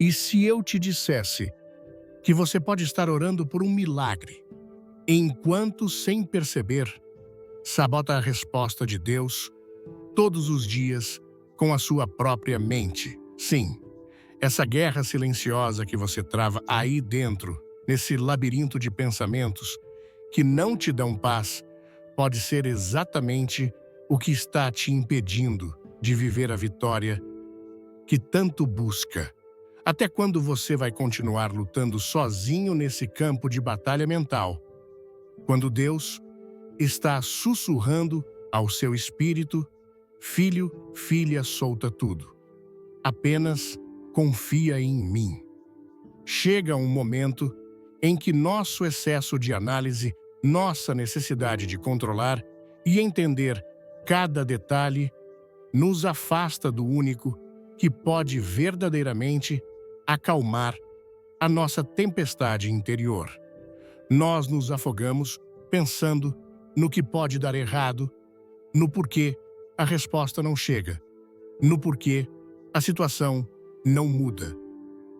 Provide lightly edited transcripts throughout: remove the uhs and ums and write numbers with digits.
E se eu te dissesse que você pode estar orando por um milagre, enquanto, sem perceber, sabota a resposta de Deus todos os dias com a sua própria mente? Sim, essa guerra silenciosa que você trava aí dentro, nesse labirinto de pensamentos que não te dão paz, pode ser exatamente o que está te impedindo de viver a vitória que tanto busca. Até quando você vai continuar lutando sozinho nesse campo de batalha mental, quando Deus está sussurrando ao seu espírito: filho, filha, solta tudo. Apenas confia em mim. Chega um momento em que nosso excesso de análise, nossa necessidade de controlar e entender cada detalhe, nos afasta do único que pode verdadeiramente acalmar a nossa tempestade interior. Nós nos afogamos pensando no que pode dar errado, no porquê a resposta não chega, no porquê a situação não muda.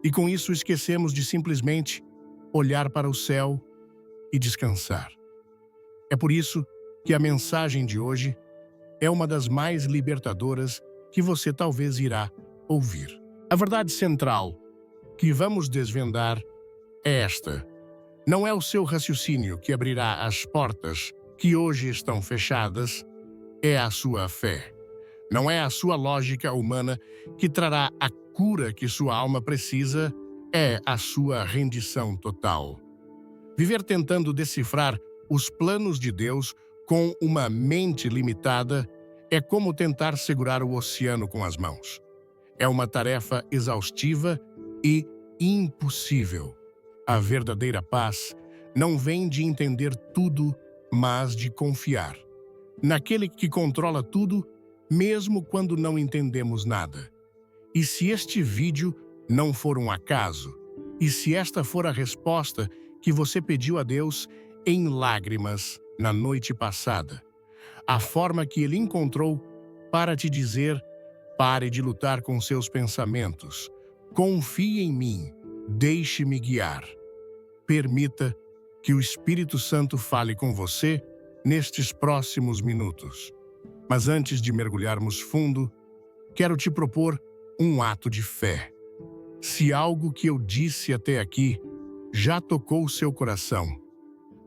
E com isso esquecemos de simplesmente olhar para o céu e descansar. É por isso que a mensagem de hoje é uma das mais libertadoras que você talvez irá ouvir. A verdade central que vamos desvendar é esta: não é o seu raciocínio que abrirá as portas que hoje estão fechadas, é a sua fé. Não é a sua lógica humana que trará a cura que sua alma precisa, é a sua rendição total. Viver tentando decifrar os planos de Deus com uma mente limitada é como tentar segurar o oceano com as mãos. É uma tarefa exaustiva e impossível. A verdadeira paz não vem de entender tudo, mas de confiar naquele que controla tudo, mesmo quando não entendemos nada. E se este vídeo não for um acaso, e se esta for a resposta que você pediu a Deus em lágrimas na noite passada, a forma que Ele encontrou para te dizer: pare de lutar com seus pensamentos, confie em mim, deixe-me guiar. Permita que o Espírito Santo fale com você nestes próximos minutos. Mas antes de mergulharmos fundo, quero te propor um ato de fé. Se algo que eu disse até aqui já tocou o seu coração,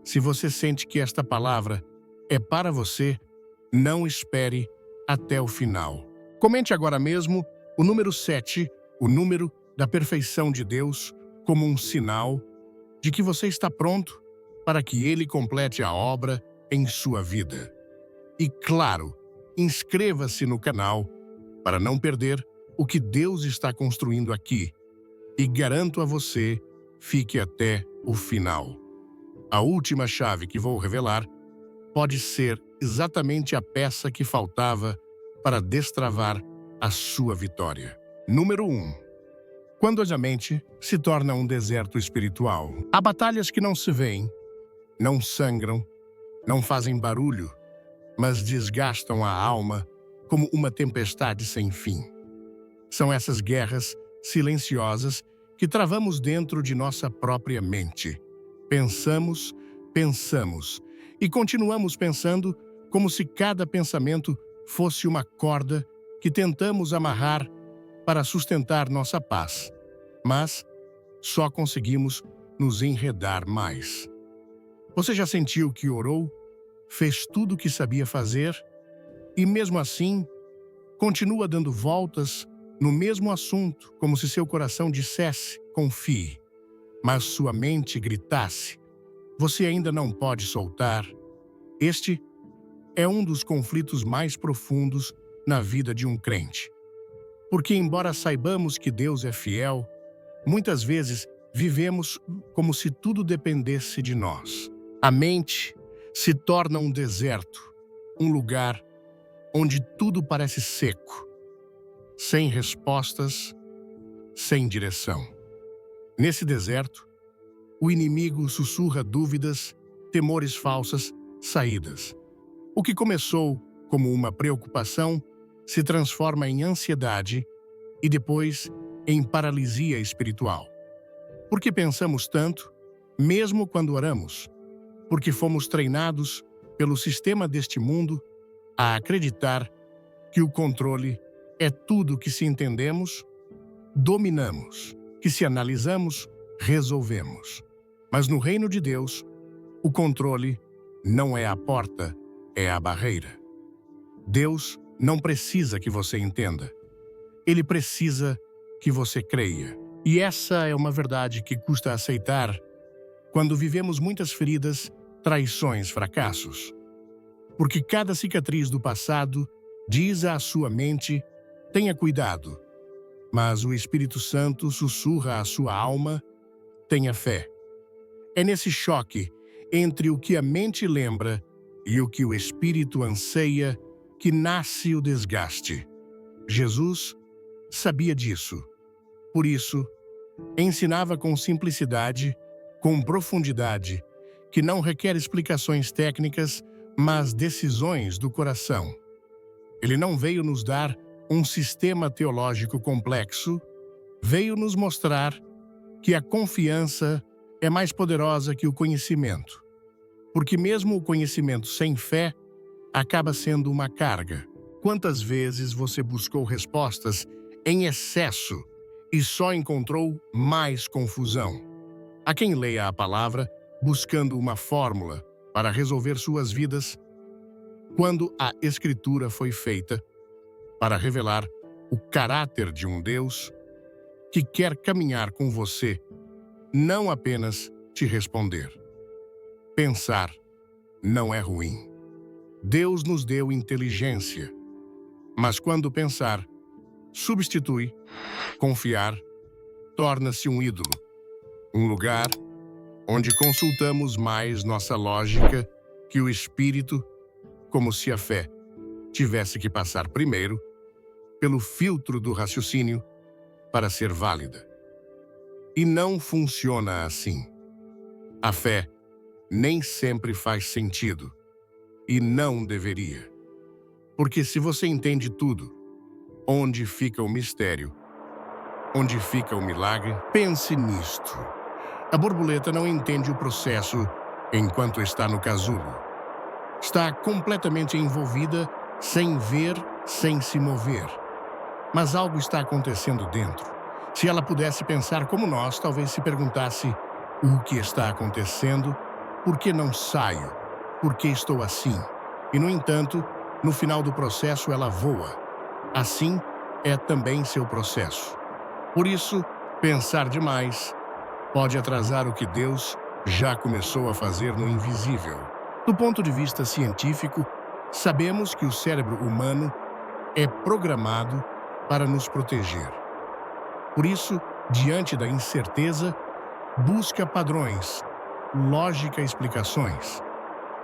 se você sente que esta palavra é para você, não espere até o final. Comente agora mesmo o número 7, o número da perfeição de Deus, como um sinal de que você está pronto para que Ele complete a obra em sua vida. E claro, inscreva-se no canal para não perder o que Deus está construindo aqui. E garanto a você, fique até o final. A última chave que vou revelar pode ser exatamente a peça que faltava para destravar a sua vitória. Número 1. Quando a mente se torna um deserto espiritual. Há batalhas que não se veem, não sangram, não fazem barulho, mas desgastam a alma como uma tempestade sem fim. São essas guerras silenciosas que travamos dentro de nossa própria mente. Pensamos e continuamos pensando como se cada pensamento fosse uma corda que tentamos amarrar para sustentar nossa paz. Mas só conseguimos nos enredar mais. Você já sentiu que orou, fez tudo o que sabia fazer e, mesmo assim, continua dando voltas no mesmo assunto, como se seu coração dissesse: confie, mas sua mente gritasse: você ainda não pode soltar? Este é um dos conflitos mais profundos na vida de um crente. Porque, embora saibamos que Deus é fiel, muitas vezes vivemos como se tudo dependesse de nós. A mente se torna um deserto, um lugar onde tudo parece seco, sem respostas, sem direção. Nesse deserto, o inimigo sussurra dúvidas, temores falsas, saídas. O que começou como uma preocupação se transforma em ansiedade e depois em paralisia espiritual. Porque pensamos tanto, mesmo quando oramos, porque fomos treinados pelo sistema deste mundo a acreditar que o controle é tudo que se entendemos, dominamos, que se analisamos, resolvemos. Mas no reino de Deus, o controle não é a porta, é a barreira. Deus não precisa que você entenda. Ele precisa que você creia. E essa é uma verdade que custa aceitar quando vivemos muitas feridas, traições, fracassos. Porque cada cicatriz do passado diz à sua mente: tenha cuidado. Mas o Espírito Santo sussurra à sua alma: tenha fé. É nesse choque entre o que a mente lembra e o que o Espírito anseia que nasce o desgaste. Jesus sabia disso. Por isso, ensinava com simplicidade, com profundidade, que não requer explicações técnicas, mas decisões do coração. Ele não veio nos dar um sistema teológico complexo, veio nos mostrar que a confiança é mais poderosa que o conhecimento. Porque mesmo o conhecimento sem fé acaba sendo uma carga. Quantas vezes você buscou respostas em excesso e só encontrou mais confusão? Há quem leia a palavra buscando uma fórmula para resolver suas vidas, quando a Escritura foi feita para revelar o caráter de um Deus que quer caminhar com você, não apenas te responder. Pensar não é ruim. Deus nos deu inteligência, mas quando pensar substitui, confiar torna-se um ídolo, um lugar onde consultamos mais nossa lógica que o Espírito, como se a fé tivesse que passar primeiro pelo filtro do raciocínio para ser válida. E não funciona assim. A fé nem sempre faz sentido, e não deveria. Porque se você entende tudo, onde fica o mistério? Onde fica o milagre? Pense nisto. A borboleta não entende o processo enquanto está no casulo. Está completamente envolvida, sem ver, sem se mover. Mas algo está acontecendo dentro. Se ela pudesse pensar como nós, talvez se perguntasse: o que está acontecendo? Por que não saio? Por que estou assim? E, no entanto, no final do processo ela voa. Assim é também seu processo. Por isso, pensar demais pode atrasar o que Deus já começou a fazer no invisível. Do ponto de vista científico, sabemos que o cérebro humano é programado para nos proteger. Por isso, diante da incerteza, busca padrões, lógica, explicações.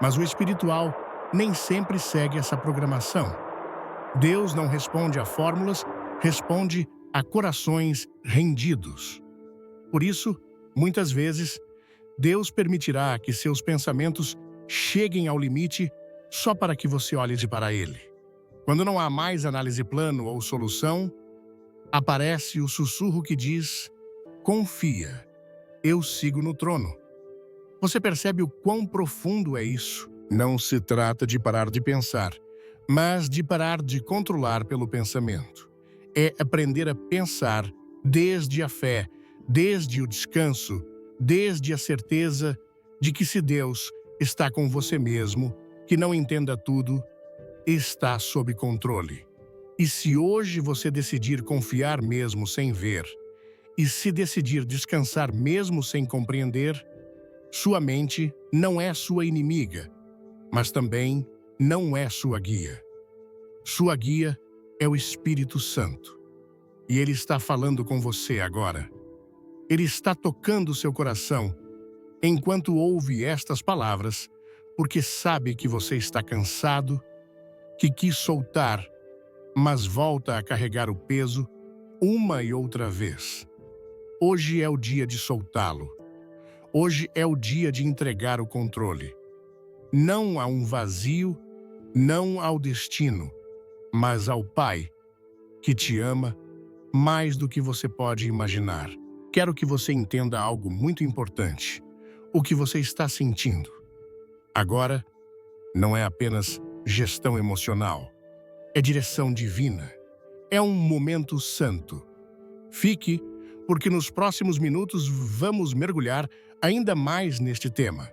Mas o espiritual nem sempre segue essa programação. Deus não responde a fórmulas, responde a corações rendidos. Por isso, muitas vezes, Deus permitirá que seus pensamentos cheguem ao limite só para que você olhe para Ele. Quando não há mais análise plano ou solução, aparece o sussurro que diz: confia, eu sigo no trono. Você percebe o quão profundo é isso? Não se trata de parar de pensar, mas de parar de controlar pelo pensamento. É aprender a pensar desde a fé, desde o descanso, desde a certeza de que se Deus está com você mesmo, que não entenda tudo, está sob controle. E se hoje você decidir confiar mesmo sem ver, e se decidir descansar mesmo sem compreender, sua mente não é sua inimiga, mas também não é sua guia. Sua guia é o Espírito Santo. E Ele está falando com você agora. Ele está tocando seu coração enquanto ouve estas palavras, porque sabe que você está cansado, que quis soltar, mas volta a carregar o peso uma e outra vez. Hoje é o dia de soltá-lo. Hoje é o dia de entregar o controle. Não a um vazio, não ao destino, mas ao Pai, que te ama mais do que você pode imaginar. Quero que você entenda algo muito importante. O que você está sentindo agora não é apenas gestão emocional, é direção divina. É um momento santo. Fique, porque nos próximos minutos vamos mergulhar ainda mais neste tema.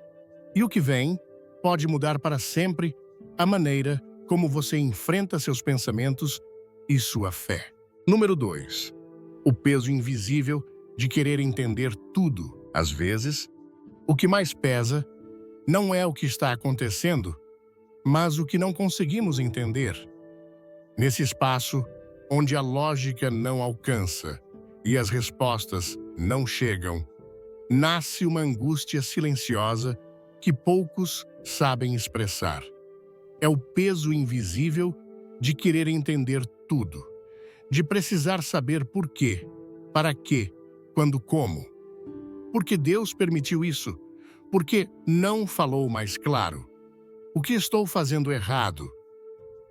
E o que vem pode mudar para sempre a maneira como você enfrenta seus pensamentos e sua fé. Número 2. O peso invisível de querer entender tudo. Às vezes, o que mais pesa não é o que está acontecendo, mas o que não conseguimos entender. Nesse espaço onde a lógica não alcança e as respostas não chegam, nasce uma angústia silenciosa que poucos sabem expressar. É o peso invisível de querer entender tudo, de precisar saber por quê, para quê, quando, como. Porque Deus permitiu isso? Porque não falou mais claro? O que estou fazendo errado?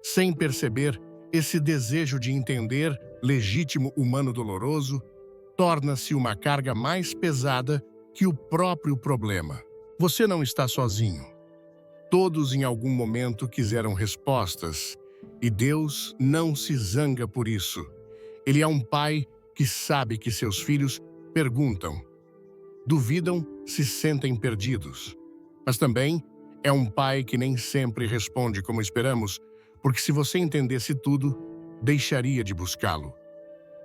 Sem perceber, esse desejo de entender, legítimo humano doloroso, torna-se uma carga mais pesada que o próprio problema. Você não está sozinho. Todos em algum momento quiseram respostas, e Deus não se zanga por isso. Ele é um pai que sabe que seus filhos perguntam, duvidam, se sentem perdidos. Mas também é um pai que nem sempre responde como esperamos, porque se você entendesse tudo, deixaria de buscá-lo.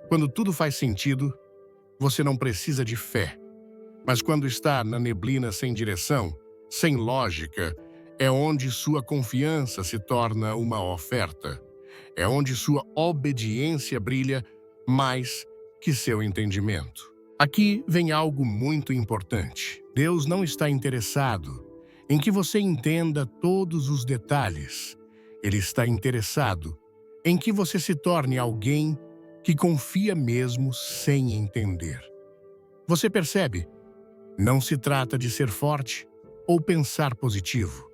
Quando tudo faz sentido, você não precisa de fé. Mas quando está na neblina sem direção, sem lógica, é onde sua confiança se torna uma oferta. É onde sua obediência brilha mais que seu entendimento. Aqui vem algo muito importante. Deus não está interessado em que você entenda todos os detalhes. Ele está interessado em que você se torne alguém que confia mesmo sem entender. Você percebe? Não se trata de ser forte ou pensar positivo.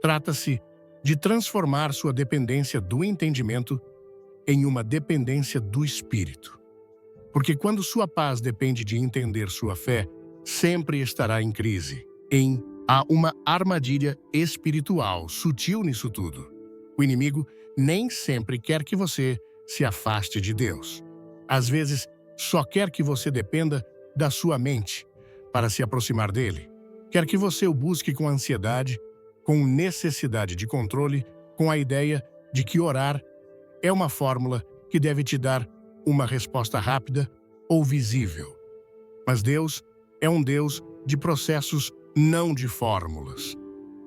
Trata-se de transformar sua dependência do entendimento em uma dependência do espírito. Porque quando sua paz depende de entender sua fé, sempre estará em crise. Há uma armadilha espiritual sutil nisso tudo. O inimigo nem sempre quer que você se afaste de Deus. Às vezes, só quer que você dependa da sua mente para se aproximar dele. Quer que você o busque com ansiedade, com necessidade de controle, com a ideia de que orar é uma fórmula que deve te dar uma resposta rápida ou visível. Mas Deus é um Deus de processos, não de fórmulas.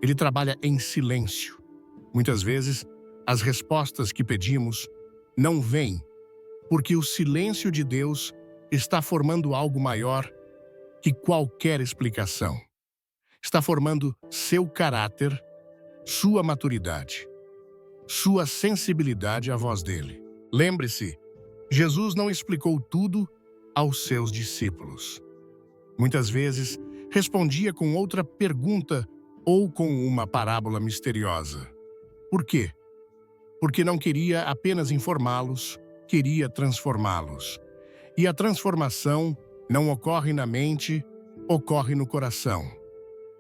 Ele trabalha em silêncio. Muitas vezes, as respostas que pedimos não vêm, porque o silêncio de Deus está formando algo maior que qualquer explicação. Está formando seu caráter, sua maturidade, sua sensibilidade à voz dele. Lembre-se, Jesus não explicou tudo aos seus discípulos. Muitas vezes, respondia com outra pergunta ou com uma parábola misteriosa. Por quê? Porque não queria apenas informá-los, queria transformá-los. E a transformação não ocorre na mente, ocorre no coração.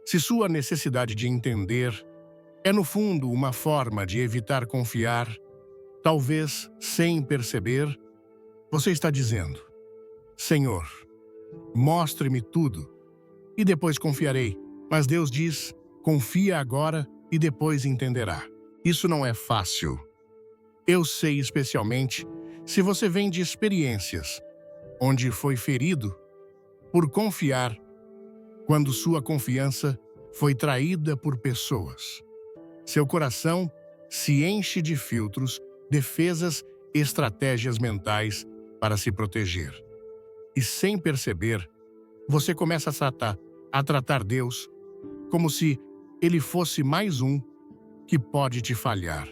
Se sua necessidade de entender é, no fundo, uma forma de evitar confiar, talvez sem perceber, você está dizendo: Senhor, mostre-me tudo e depois confiarei. Mas Deus diz: confia agora e depois entenderá. Isso não é fácil. Eu sei, especialmente se você vem de experiências onde foi ferido por confiar quando sua confiança foi traída por pessoas. Seu coração se enche de filtros, defesas, estratégias mentais para se proteger. E sem perceber, você começa a tratar Deus como se ele fosse mais um que pode te falhar.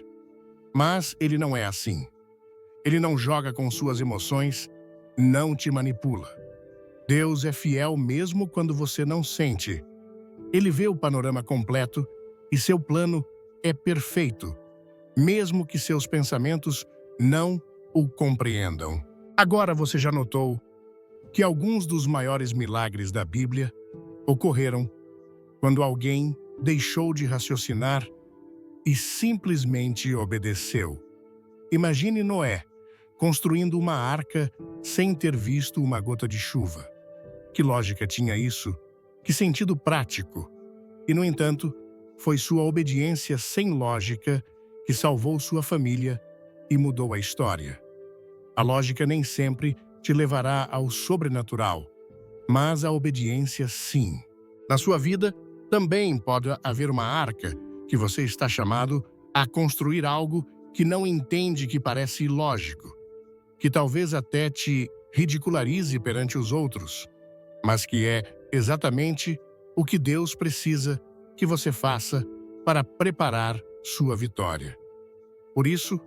Mas ele não é assim. Ele não joga com suas emoções, não te manipula. Deus é fiel mesmo quando você não sente. Ele vê o panorama completo e seu plano é perfeito, mesmo que seus pensamentos não o compreendam. Agora você já notou que alguns dos maiores milagres da Bíblia ocorreram quando alguém deixou de raciocinar e simplesmente obedeceu. Imagine Noé construindo uma arca sem ter visto uma gota de chuva. Que lógica tinha isso? Que sentido prático? E, no entanto, foi sua obediência sem lógica que salvou sua família e mudou a história. A lógica nem sempre te levará ao sobrenatural, mas a obediência sim. Na sua vida, também pode haver uma arca que você está chamado a construir algo que não entende, que parece ilógico, que talvez até te ridicularize perante os outros, mas que é exatamente o que Deus precisa que você faça para preparar sua vitória. Por isso,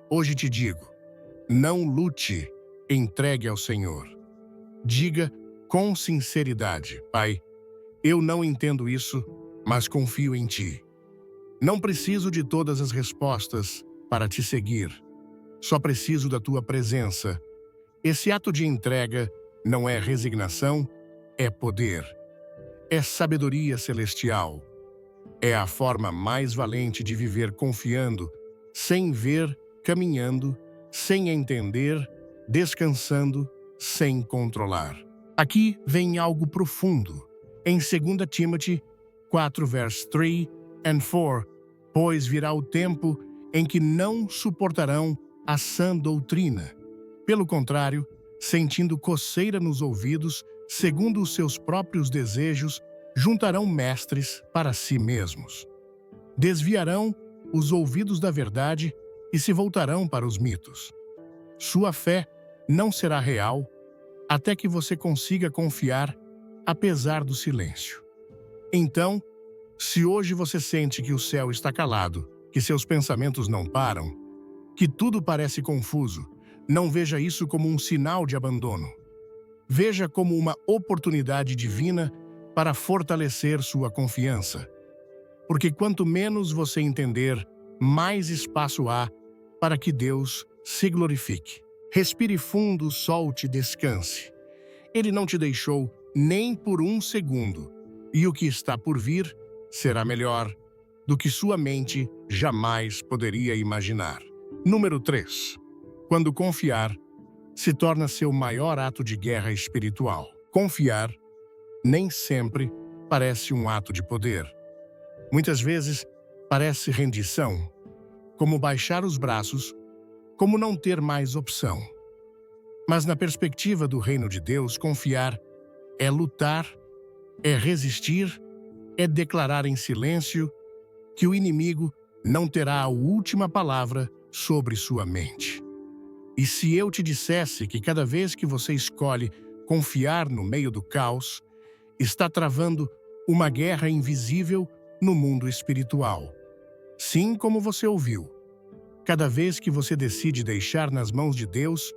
hoje te digo, não lute, entregue ao Senhor. Diga com sinceridade: Pai, eu não entendo isso, mas confio em Ti. Não preciso de todas as respostas para Te seguir. Só preciso da Tua presença. Esse ato de entrega não é resignação, é poder. É sabedoria celestial. É a forma mais valente de viver confiando, sem ver, caminhando, sem entender, descansando, sem controlar. Aqui vem algo profundo. Em 2 Timothy 4, versos 3 e 4, pois virá o tempo em que não suportarão a sã doutrina. Pelo contrário, sentindo coceira nos ouvidos, segundo os seus próprios desejos, juntarão mestres para si mesmos. Desviarão os ouvidos da verdade e se voltarão para os mitos. Sua fé não será real até que você consiga confiar, apesar do silêncio. Então, se hoje você sente que o céu está calado, que seus pensamentos não param, que tudo parece confuso, não veja isso como um sinal de abandono. Veja como uma oportunidade divina para fortalecer sua confiança. Porque quanto menos você entender, mais espaço há para que Deus se glorifique. Respire fundo, solte, descanse. Ele não te deixou nem por um segundo, e o que está por vir será melhor do que sua mente jamais poderia imaginar. Número 3. Quando confiar se torna seu maior ato de guerra espiritual. Confiar nem sempre parece um ato de poder. Muitas vezes parece rendição, como baixar os braços, como não ter mais opção. Mas na perspectiva do reino de Deus, confiar é lutar, é resistir, é declarar em silêncio que o inimigo não terá a última palavra sobre sua mente. E se eu te dissesse que cada vez que você escolhe confiar no meio do caos, está travando uma guerra invisível no mundo espiritual. Sim, como você ouviu. Cada vez que você decide deixar nas mãos de Deus,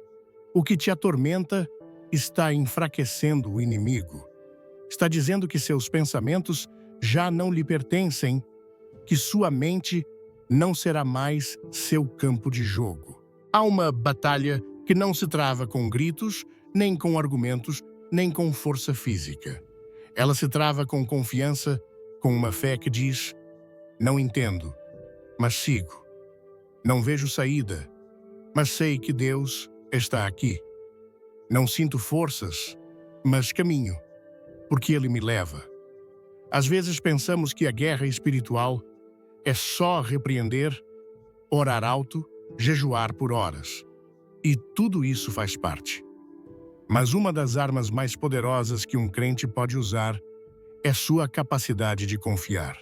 o que te atormenta está enfraquecendo o inimigo. Está dizendo que seus pensamentos já não lhe pertencem, que sua mente não será mais seu campo de jogo. Há uma batalha que não se trava com gritos, nem com argumentos, nem com força física. Ela se trava com confiança, com uma fé que diz: não entendo, mas sigo. Não vejo saída, mas sei que Deus está aqui. Não sinto forças, mas caminho, porque Ele me leva. Às vezes pensamos que a guerra espiritual é só repreender, orar alto, jejuar por horas. E tudo isso faz parte. Mas uma das armas mais poderosas que um crente pode usar é sua capacidade de confiar.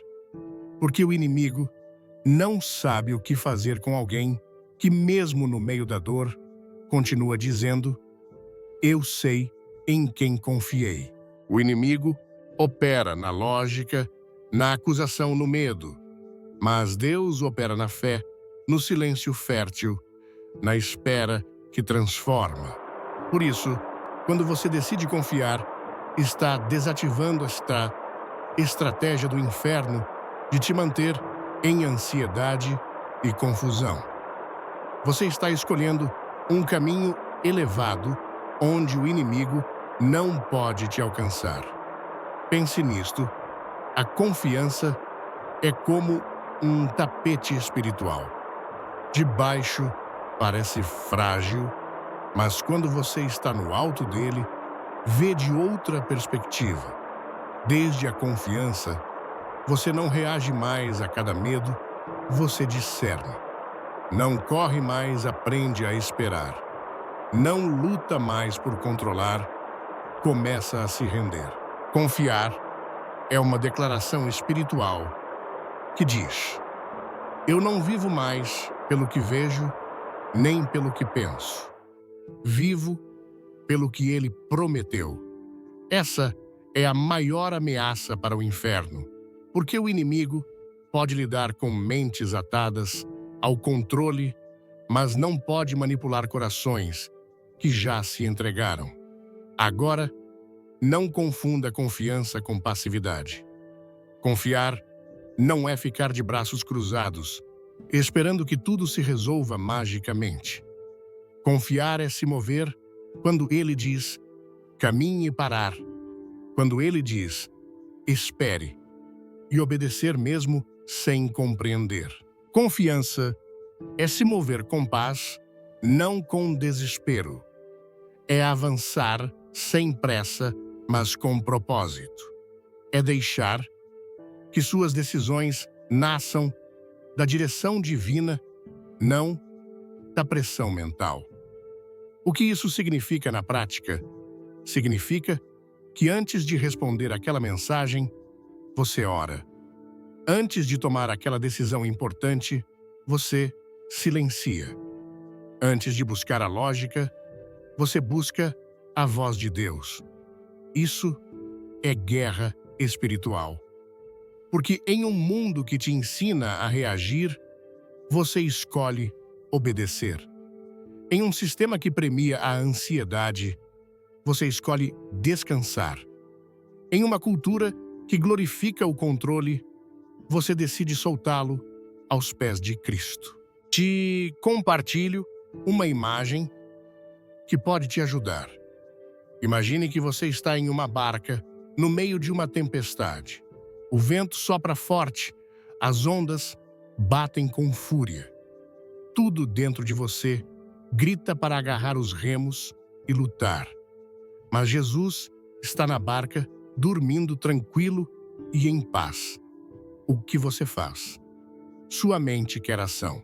Porque o inimigo não sabe o que fazer com alguém que, mesmo no meio da dor, continua dizendo: eu sei em quem confiei. O inimigo opera na lógica, na acusação, no medo. Mas Deus opera na fé, no silêncio fértil, na espera que transforma. Por isso, quando você decide confiar, está desativando esta estratégia do inferno de te manter em ansiedade e confusão. Você está escolhendo um caminho elevado onde o inimigo não pode te alcançar. Pense nisto: a confiança é como um tapete espiritual. De baixo parece frágil, mas quando você está no alto dele, vê de outra perspectiva. Desde a confiança, você não reage mais a cada medo, você discerne. Não corre mais, aprende a esperar. Não luta mais por controlar, começa a se render. Confiar é uma declaração espiritual que diz: eu não vivo mais pelo que vejo, nem pelo que penso. Vivo pelo que ele prometeu. Essa é a maior ameaça para o inferno, porque o inimigo pode lidar com mentes atadas ao controle, mas não pode manipular corações que já se entregaram. Agora, não confunda confiança com passividade. Confiar não é ficar de braços cruzados, esperando que tudo se resolva magicamente. Confiar é se mover quando ele diz, caminhe e parar. Quando ele diz, espere. E obedecer mesmo sem compreender. Confiança é se mover com paz, não com desespero. É avançar sem pressa, mas com propósito. É deixar que suas decisões nasçam da direção divina, não da pressão mental. O que isso significa na prática? Significa que antes de responder aquela mensagem, você ora. Antes de tomar aquela decisão importante, você silencia. Antes de buscar a lógica, você busca a voz de Deus. Isso é guerra espiritual. Porque em um mundo que te ensina a reagir, você escolhe obedecer. Em um sistema que premia a ansiedade, você escolhe descansar. Em uma cultura que glorifica o controle, você decide soltá-lo aos pés de Cristo. Te compartilho uma imagem que pode te ajudar. Imagine que você está em uma barca no meio de uma tempestade. O vento sopra forte, as ondas batem com fúria. Tudo dentro de você grita para agarrar os remos e lutar. Mas Jesus está na barca, dormindo tranquilo e em paz. O que você faz? Sua mente quer ação.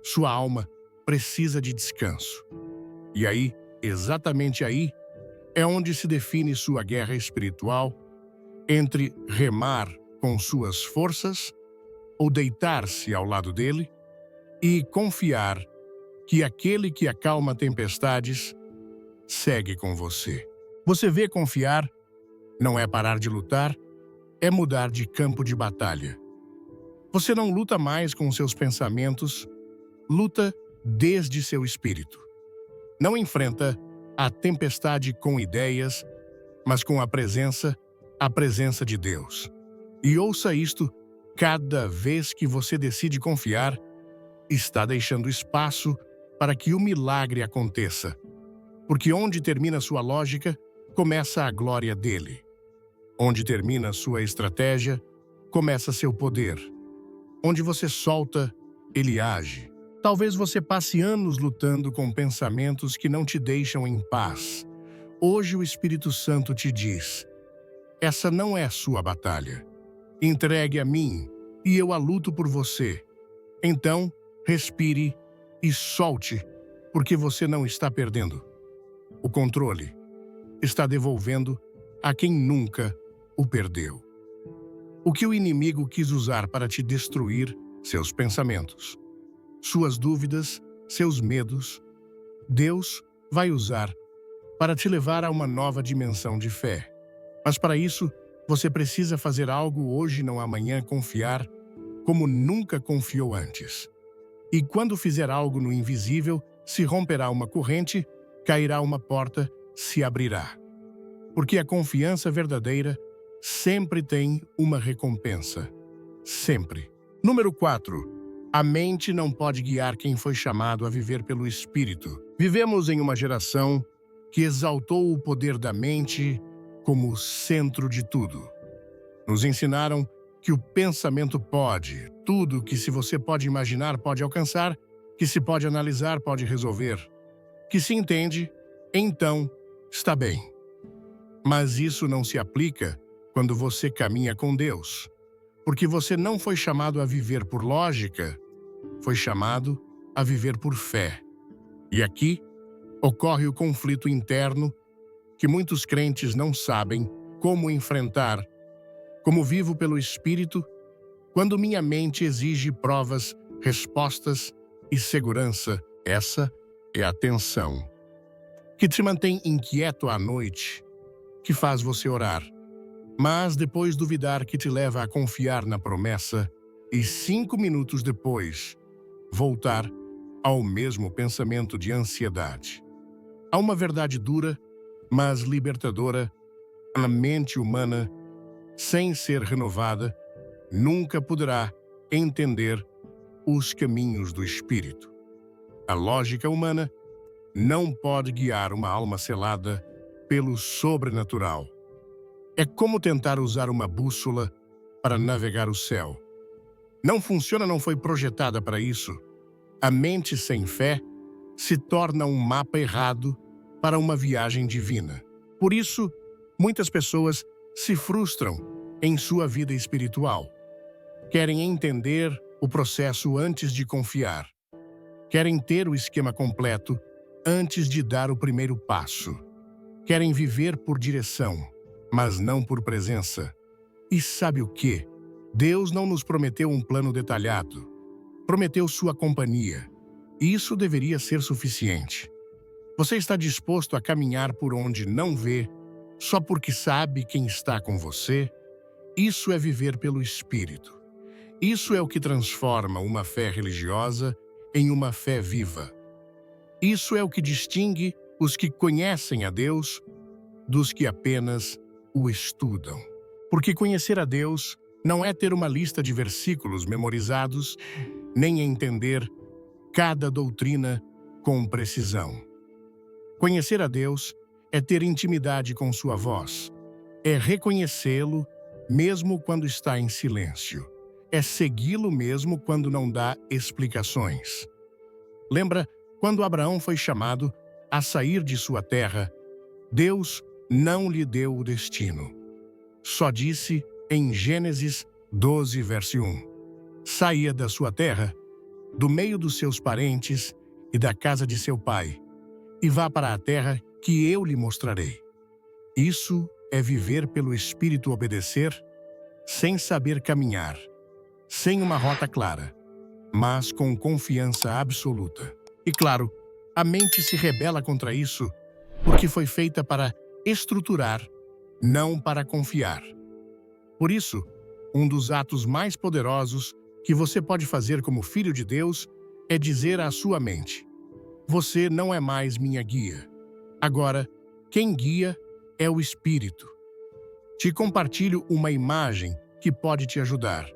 Sua alma precisa de descanso. E aí, exatamente aí, é onde se define sua guerra espiritual entre remar com suas forças ou deitar-se ao lado dele e confiar que aquele que acalma tempestades segue com você. Você vê, confiar não é parar de lutar, é mudar de campo de batalha. Você não luta mais com seus pensamentos, luta desde seu espírito. Não enfrenta a tempestade com ideias, mas com a presença de Deus. E ouça isto, cada vez que você decide confiar, está deixando espaço para que o milagre aconteça. Porque onde termina sua lógica, começa a glória dele. Onde termina sua estratégia, começa seu poder. Onde você solta, ele age. Talvez você passe anos lutando com pensamentos que não te deixam em paz. Hoje o Espírito Santo te diz: essa não é sua batalha. Entregue a mim e eu a luto por você. Então, respire e solte, porque você não está perdendo. O controle está devolvendo a quem nunca o perdeu. O que o inimigo quis usar para te destruir, seus pensamentos, suas dúvidas, seus medos, Deus vai usar para te levar a uma nova dimensão de fé. Mas para isso, você precisa fazer algo hoje, não amanhã, confiar como nunca confiou antes. E quando fizer algo no invisível, se romperá uma corrente, cairá uma porta, se abrirá. Porque a confiança verdadeira sempre tem uma recompensa. Sempre. Número 4. A mente não pode guiar quem foi chamado a viver pelo Espírito. Vivemos em uma geração que exaltou o poder da mente como o centro de tudo. Nos ensinaram que o pensamento pode, tudo que se você pode imaginar pode alcançar, que se pode analisar pode resolver, que se entende, então está bem. Mas isso não se aplica quando você caminha com Deus, porque você não foi chamado a viver por lógica, foi chamado a viver por fé. E aqui ocorre o conflito interno que muitos crentes não sabem como enfrentar. Como vivo pelo Espírito, quando minha mente exige provas, respostas e segurança, essa é a tensão que te mantém inquieto à noite, que faz você orar, mas depois duvidar, que te leva a confiar na promessa e 5 minutos depois voltar ao mesmo pensamento de ansiedade. Há uma verdade dura, mas libertadora: a mente humana, sem ser renovada, nunca poderá entender os caminhos do Espírito. A lógica humana não pode guiar uma alma selada pelo sobrenatural. É como tentar usar uma bússola para navegar o céu. Não funciona, não foi projetada para isso. A mente sem fé se torna um mapa errado para uma viagem divina. Por isso, muitas pessoas se frustram em sua vida espiritual. Querem entender o processo antes de confiar. Querem ter o esquema completo antes de dar o primeiro passo. Querem viver por direção, mas não por presença. E sabe o quê? Deus não nos prometeu um plano detalhado. Prometeu sua companhia. E isso deveria ser suficiente. Você está disposto a caminhar por onde não vê, só porque sabe quem está com você? Isso é viver pelo Espírito. Isso é o que transforma uma fé religiosa em uma fé viva. Isso é o que distingue os que conhecem a Deus dos que apenas o estudam. Porque conhecer a Deus não é ter uma lista de versículos memorizados, nem entender cada doutrina com precisão. Conhecer a Deus é ter intimidade com sua voz, é reconhecê-lo mesmo quando está em silêncio, é segui-lo mesmo quando não dá explicações. Lembra quando Abraão foi chamado a sair de sua terra? Deus não lhe deu o destino. Só disse em Gênesis 12, verso 1: saia da sua terra, do meio dos seus parentes e da casa de seu pai, e vá para a terra que eu lhe mostrarei. Isso é viver pelo Espírito, obedecer, sem saber caminhar, sem uma rota clara, mas com confiança absoluta. E claro, a mente se rebela contra isso, porque foi feita para estruturar, não para confiar. Por isso, um dos atos mais poderosos que você pode fazer como filho de Deus é dizer à sua mente: você não é mais minha guia. Agora, quem guia é o Espírito. Te compartilho uma imagem que pode te ajudar.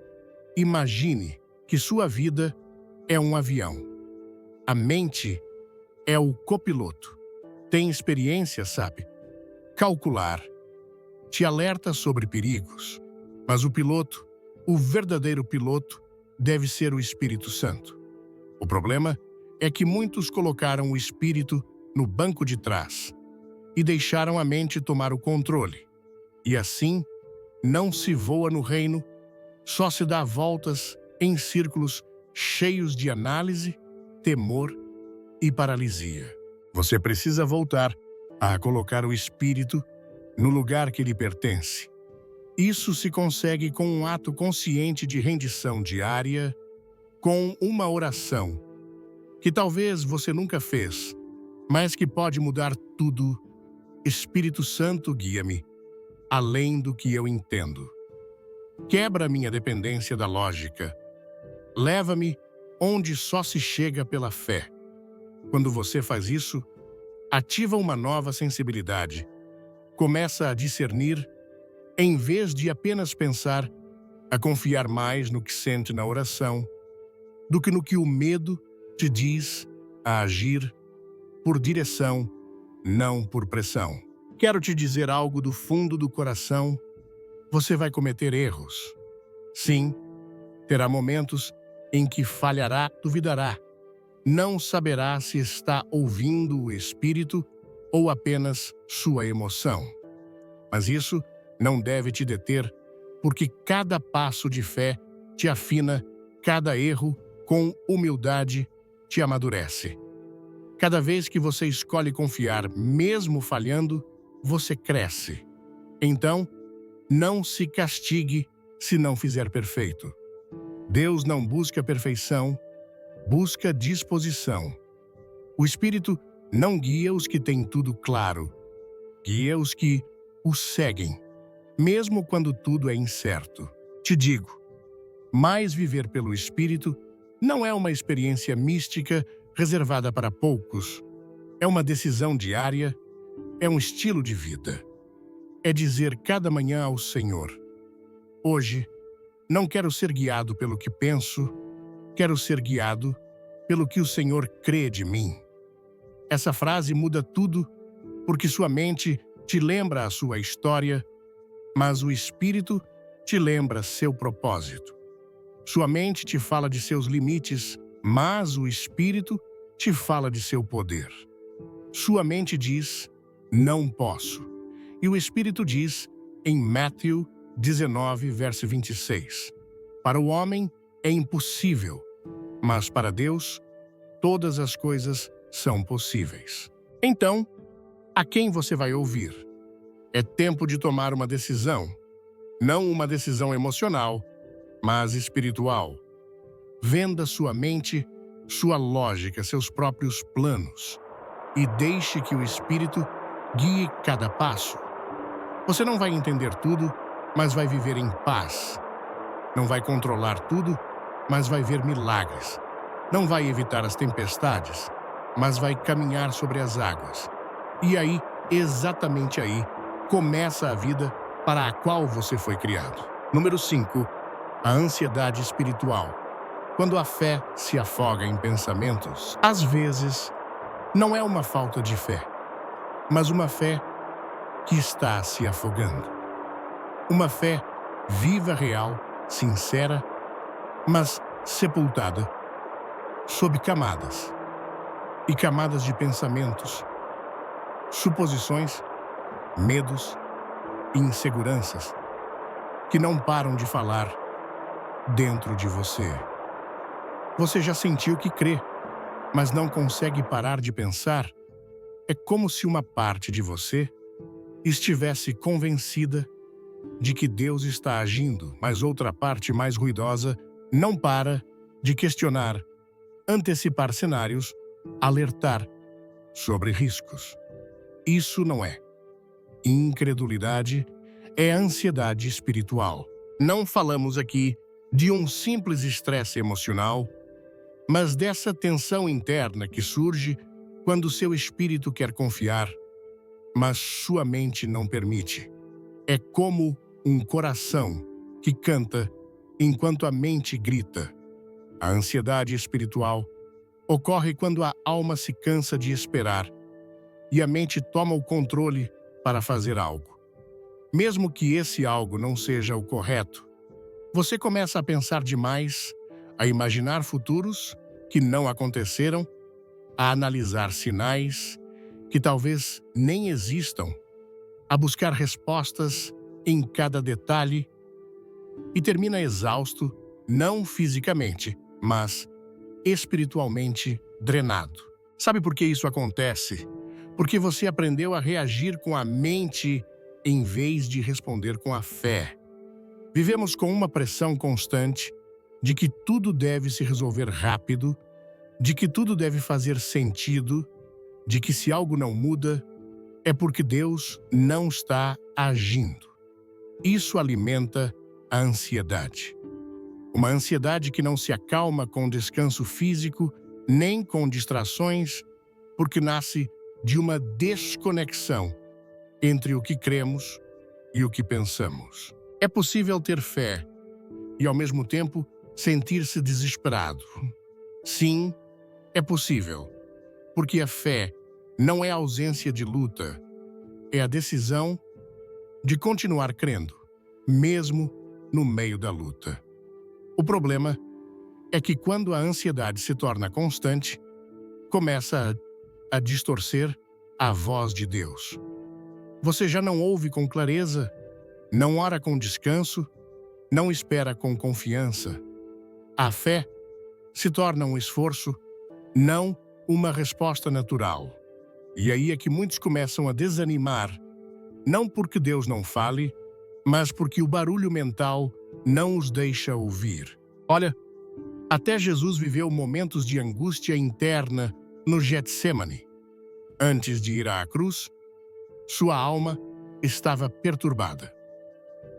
Imagine que sua vida é um avião. A mente é o copiloto. Tem experiência, sabe? Calcular. Te alerta sobre perigos. Mas o piloto, o verdadeiro piloto, deve ser o Espírito Santo. O problema é que muitos colocaram o Espírito no banco de trás e deixaram a mente tomar o controle. E assim, não se voa no reino, só se dá voltas em círculos cheios de análise, temor e paralisia. Você precisa voltar a colocar o Espírito no lugar que lhe pertence. Isso se consegue com um ato consciente de rendição diária, com uma oração que talvez você nunca fez, mas que pode mudar tudo. Espírito Santo, guia-me além do que eu entendo. Quebra minha dependência da lógica. Leva-me onde só se chega pela fé. Quando você faz isso, ativa uma nova sensibilidade. Começa a discernir, em vez de apenas pensar, a confiar mais no que sente na oração do que no que o medo te diz a agir por direção, não por pressão. Quero te dizer algo do fundo do coração. Você vai cometer erros. Sim, terá momentos em que falhará, duvidará. Não saberá se está ouvindo o Espírito ou apenas sua emoção. Mas isso não deve te deter, porque cada passo de fé te afina, cada erro, com humildade, te amadurece. Cada vez que você escolhe confiar, mesmo falhando, você cresce. Então, não se castigue se não fizer perfeito. Deus não busca perfeição, busca disposição. O Espírito não guia os que têm tudo claro, guia os que o seguem, mesmo quando tudo é incerto. Te digo, mas viver pelo Espírito não é uma experiência mística reservada para poucos. É uma decisão diária, é um estilo de vida. É dizer cada manhã ao Senhor: hoje, não quero ser guiado pelo que penso, quero ser guiado pelo que o Senhor crê de mim. Essa frase muda tudo, porque sua mente te lembra a sua história, mas o Espírito te lembra seu propósito. Sua mente te fala de seus limites, mas o Espírito te fala de seu poder. Sua mente diz: não posso. E o Espírito diz, em Mateus 19, verso 26, para o homem é impossível, mas para Deus todas as coisas são possíveis. Então, a quem você vai ouvir? É tempo de tomar uma decisão, não uma decisão emocional, mas espiritual. Venda sua mente, sua lógica, seus próprios planos e deixe que o Espírito guie cada passo. Você não vai entender tudo, mas vai viver em paz. Não vai controlar tudo, mas vai ver milagres. Não vai evitar as tempestades, mas vai caminhar sobre as águas. E aí, exatamente aí, começa a vida para a qual você foi criado. Número 5. A ansiedade espiritual. Quando a fé se afoga em pensamentos, às vezes, não é uma falta de fé, mas uma fé que está se afogando. Uma fé viva, real, sincera, mas sepultada sob camadas e camadas de pensamentos, suposições, medos e inseguranças que não param de falar dentro de você. Você já sentiu que crê, mas não consegue parar de pensar? É como se uma parte de você estivesse convencida de que Deus está agindo, mas outra parte mais ruidosa não para de questionar, antecipar cenários, alertar sobre riscos. Isso não é incredulidade, é ansiedade espiritual. Não falamos aqui de um simples estresse emocional, mas dessa tensão interna que surge quando seu espírito quer confiar, mas sua mente não permite. É como um coração que canta enquanto a mente grita. A ansiedade espiritual ocorre quando a alma se cansa de esperar e a mente toma o controle para fazer algo. Mesmo que esse algo não seja o correto, você começa a pensar demais, a imaginar futuros que não aconteceram, a analisar sinais que talvez nem existam, a buscar respostas em cada detalhe e termina exausto, não fisicamente, mas espiritualmente drenado. Sabe por que isso acontece? Porque você aprendeu a reagir com a mente em vez de responder com a fé. Vivemos com uma pressão constante de que tudo deve se resolver rápido, de que tudo deve fazer sentido, de que se algo não muda, é porque Deus não está agindo. Isso alimenta a ansiedade. Uma ansiedade que não se acalma com descanso físico, nem com distrações, porque nasce de uma desconexão entre o que cremos e o que pensamos. É possível ter fé e, ao mesmo tempo, sentir-se desesperado. Sim, é possível, porque a fé não é a ausência de luta, é a decisão de continuar crendo, mesmo no meio da luta. O problema é que quando a ansiedade se torna constante, começa a distorcer a voz de Deus. Você já não ouve com clareza, não ora com descanso, não espera com confiança. A fé se torna um esforço, não uma resposta natural. E aí é que muitos começam a desanimar, não porque Deus não fale, mas porque o barulho mental não os deixa ouvir. Olha, até Jesus viveu momentos de angústia interna no Getsemane. Antes de ir à cruz, sua alma estava perturbada.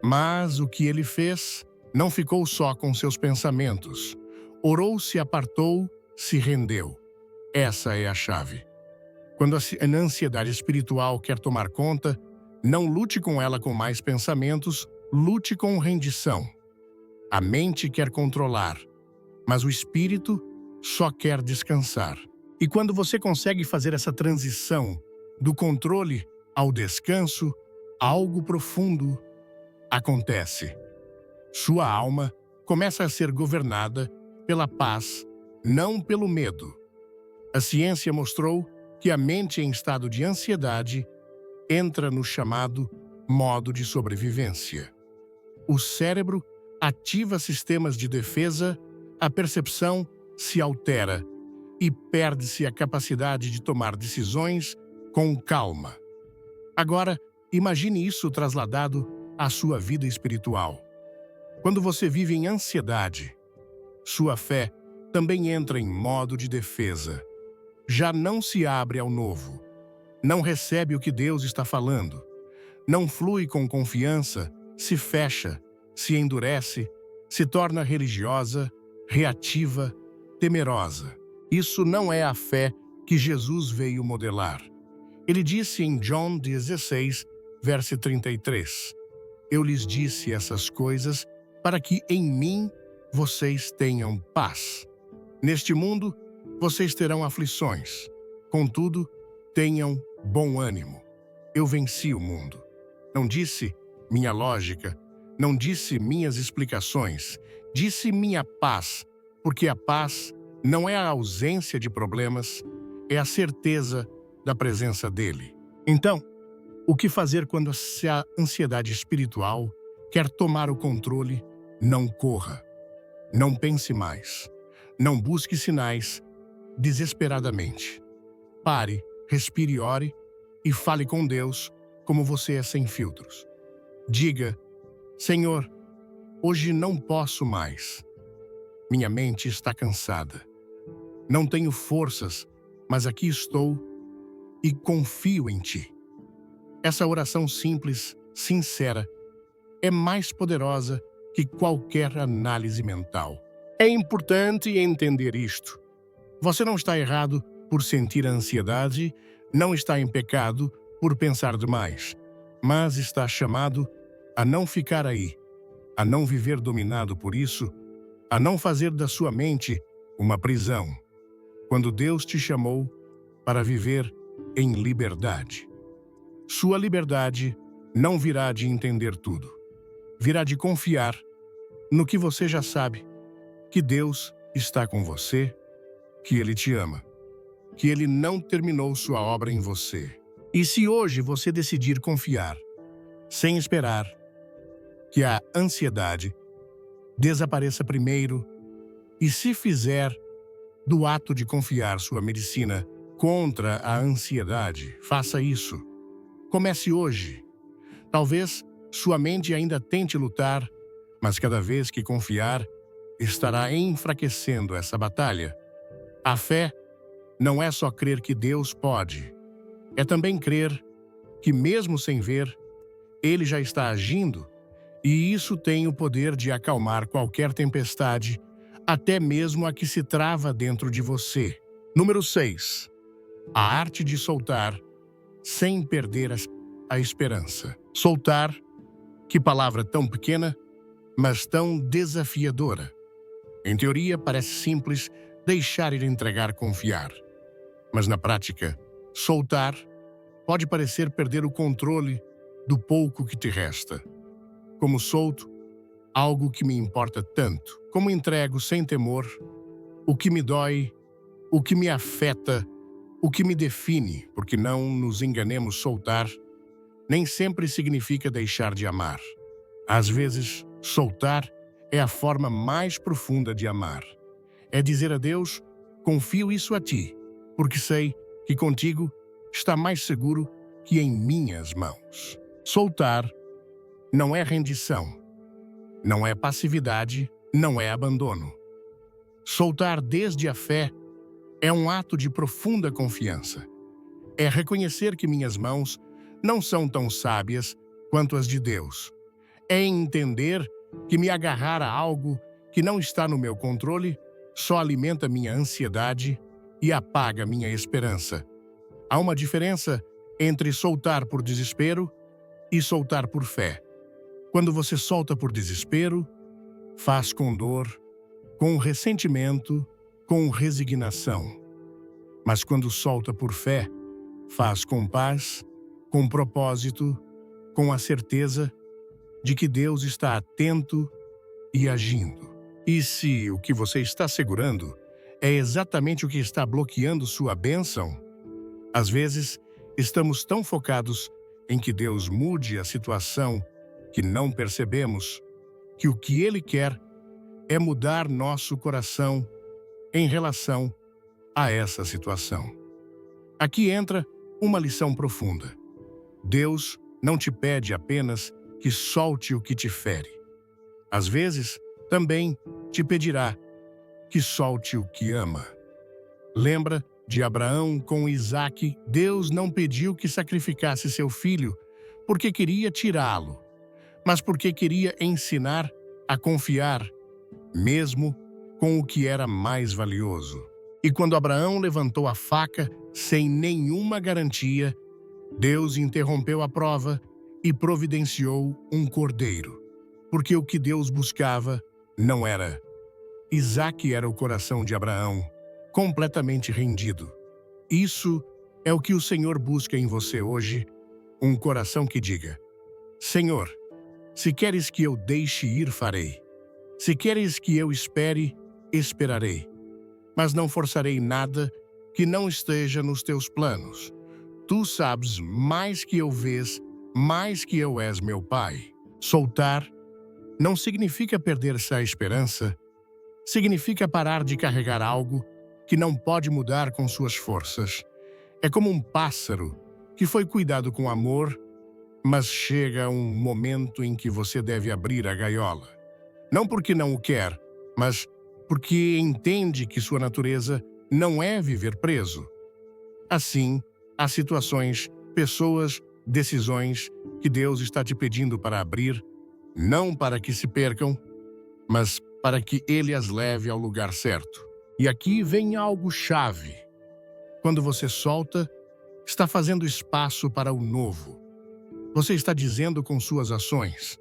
Mas o que ele fez não ficou só com seus pensamentos. Orou, se apartou, se rendeu. Essa é a chave. Quando a ansiedade espiritual quer tomar conta, não lute com ela com mais pensamentos, lute com rendição. A mente quer controlar, mas o espírito só quer descansar. E quando você consegue fazer essa transição do controle ao descanso, algo profundo acontece. Sua alma começa a ser governada pela paz, não pelo medo. A ciência mostrou que a mente em estado de ansiedade entra no chamado modo de sobrevivência. O cérebro ativa sistemas de defesa, a percepção se altera e perde-se a capacidade de tomar decisões com calma. Agora, imagine isso trasladado à sua vida espiritual. Quando você vive em ansiedade, sua fé também entra em modo de defesa. Já não se abre ao novo, não recebe o que Deus está falando, não flui com confiança, se fecha, se endurece, se torna religiosa, reativa, temerosa. Isso não é a fé que Jesus veio modelar. Ele disse em João 16, verso 33, "Eu lhes disse essas coisas para que em mim vocês tenham paz. Neste mundo, vocês terão aflições. Contudo, tenham bom ânimo. Eu venci o mundo." Não disse minha lógica, não disse minhas explicações, disse minha paz, porque a paz não é a ausência de problemas, é a certeza da presença dele. Então, o que fazer quando a ansiedade espiritual quer tomar o controle? Não corra. Não pense mais. Não busque sinais desesperadamente. Pare, respire e ore e fale com Deus como você é sem filtros. Diga: Senhor, hoje não posso mais. Minha mente está cansada. Não tenho forças, mas aqui estou e confio em Ti. Essa oração simples, sincera, é mais poderosa que qualquer análise mental. É importante entender isto. Você não está errado por sentir a ansiedade, não está em pecado por pensar demais, mas está chamado a não ficar aí, a não viver dominado por isso, a não fazer da sua mente uma prisão, quando Deus te chamou para viver em liberdade. Sua liberdade não virá de entender tudo, virá de confiar no que você já sabe, que Deus está com você, que Ele te ama, que Ele não terminou sua obra em você. E se hoje você decidir confiar, sem esperar que a ansiedade desapareça primeiro, e se fizer do ato de confiar sua medicina contra a ansiedade, faça isso. Comece hoje. Talvez sua mente ainda tente lutar, mas cada vez que confiar, estará enfraquecendo essa batalha. A fé não é só crer que Deus pode, é também crer que, mesmo sem ver, Ele já está agindo, e isso tem o poder de acalmar qualquer tempestade, até mesmo a que se trava dentro de você. Número 6. A arte de soltar sem perder a esperança. Soltar, que palavra tão pequena, mas tão desafiadora. Em teoria, parece simples deixar ir entregar, confiar. Mas na prática, Soltar pode parecer perder o controle do pouco que te resta. Como solto algo que me importa tanto, como entrego sem temor o que me dói, o que me afeta, o que me define, porque não nos enganemos, soltar nem sempre significa deixar de amar. Às vezes, soltar é a forma mais profunda de amar. É dizer a Deus: confio isso a ti, porque sei que contigo está mais seguro que em minhas mãos. Soltar não é rendição, não é passividade, não é abandono. Soltar desde a fé é um ato de profunda confiança. É reconhecer que minhas mãos não são tão sábias quanto as de Deus. É entender que me agarrar a algo que não está no meu controle só alimenta minha ansiedade e apaga minha esperança. Há uma diferença entre soltar por desespero e soltar por fé. Quando você solta por desespero, faz com dor, com ressentimento, com resignação. Mas quando solta por fé, faz com paz, com propósito, com a certeza de que Deus está atento e agindo. E se o que você está segurando é exatamente o que está bloqueando sua bênção, às vezes estamos tão focados em que Deus mude a situação que não percebemos que o que Ele quer é mudar nosso coração em relação a essa situação. Aqui entra uma lição profunda. Deus não te pede apenas que solte o que te fere. Às vezes, também te pedirá que solte o que ama. Lembra de Abraão com Isaque? Deus não pediu que sacrificasse seu filho porque queria tirá-lo, mas porque queria ensinar a confiar, mesmo com o que era mais valioso. E quando Abraão levantou a faca sem nenhuma garantia, Deus interrompeu a prova e providenciou um cordeiro, porque o que Deus buscava não era. Isaque era o coração de Abraão, completamente rendido. Isso é o que o Senhor busca em você hoje, um coração que diga: Senhor, se queres que eu deixe ir, farei. Se queres que eu espere, esperarei. Mas não forçarei nada que não esteja nos teus planos. Tu sabes mais que eu vês, mais que eu és meu Pai. Soltar não significa perder-se a esperança, significa parar de carregar algo que não pode mudar com suas forças. É como um pássaro que foi cuidado com amor, mas chega um momento em que você deve abrir a gaiola. Não porque não o quer, mas porque entende que sua natureza não é viver preso. Assim, há situações, pessoas, decisões que Deus está te pedindo para abrir, não para que se percam, mas para que Ele as leve ao lugar certo. E aqui vem algo chave. Quando você solta, está fazendo espaço para o novo. Você está dizendo com suas ações: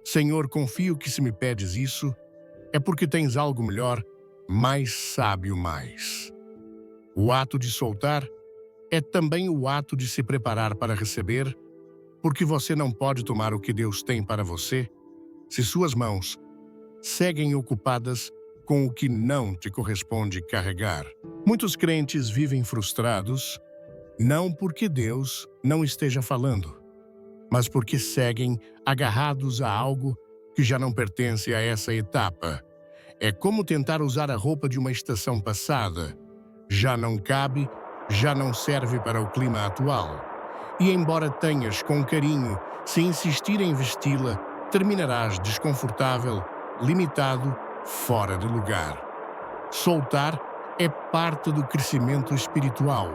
Senhor, confio que se me pedes isso, é porque tens algo melhor, mais sábio mais. O ato de soltar é também o ato de se preparar para receber, porque você não pode tomar o que Deus tem para você se suas mãos seguem ocupadas com o que não te corresponde carregar. Muitos crentes vivem frustrados, não porque Deus não esteja falando, mas porque seguem agarrados a algo que já não pertence a essa etapa. É como tentar usar a roupa de uma estação passada. Já não cabe, já não serve para o clima atual. E embora tenhas com carinho, se insistir em vesti-la, terminarás desconfortável, limitado, fora de lugar. Soltar é parte do crescimento espiritual.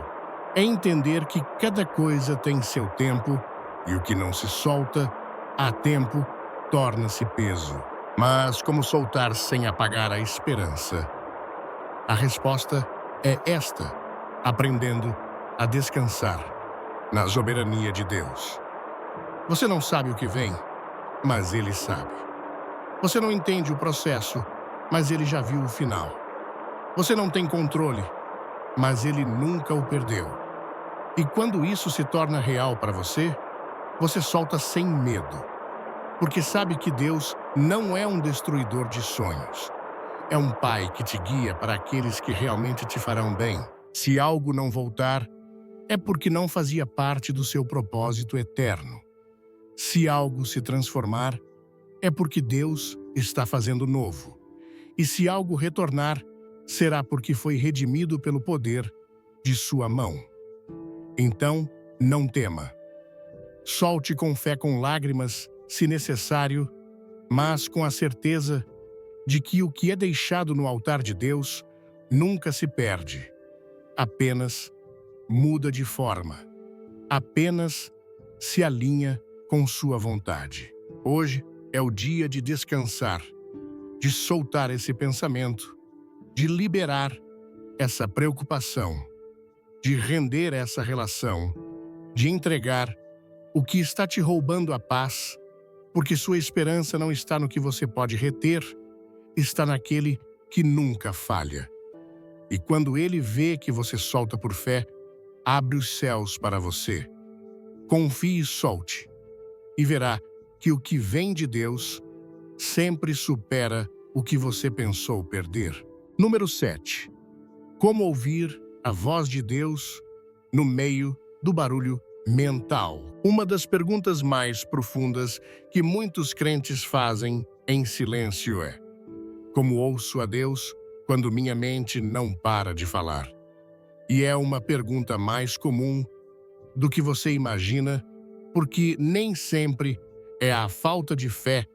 É entender que cada coisa tem seu tempo e o que não se solta, a tempo, torna-se peso. Mas como soltar sem apagar a esperança? A resposta é esta: aprendendo a descansar na soberania de Deus. Você não sabe o que vem, mas Ele sabe. Você não entende o processo, mas Ele já viu o final. Você não tem controle, mas Ele nunca o perdeu. E quando isso se torna real para você, você solta sem medo, porque sabe que Deus não é um destruidor de sonhos. É um pai que te guia para aqueles que realmente te farão bem. Se algo não voltar, é porque não fazia parte do seu propósito eterno. Se algo se transformar, é porque Deus está fazendo novo. E se algo retornar, será porque foi redimido pelo poder de sua mão. Então, não tema. Solte com fé, com lágrimas, se necessário, mas com a certeza de que o que é deixado no altar de Deus nunca se perde. Apenas muda de forma. Apenas se alinha com sua vontade. Hoje é o dia de descansar, de soltar esse pensamento, de liberar essa preocupação, de render essa relação, de entregar o que está te roubando a paz, porque sua esperança não está no que você pode reter, está naquele que nunca falha. E quando ele vê que você solta por fé, abre os céus para você. Confie e solte, e verá que o que vem de Deus sempre supera o que você pensou perder. Número 7. Como ouvir a voz de Deus no meio do barulho mental? Uma das perguntas mais profundas que muitos crentes fazem em silêncio é: como ouço a Deus quando minha mente não para de falar? E é uma pergunta mais comum do que você imagina, porque nem sempre é a falta de fé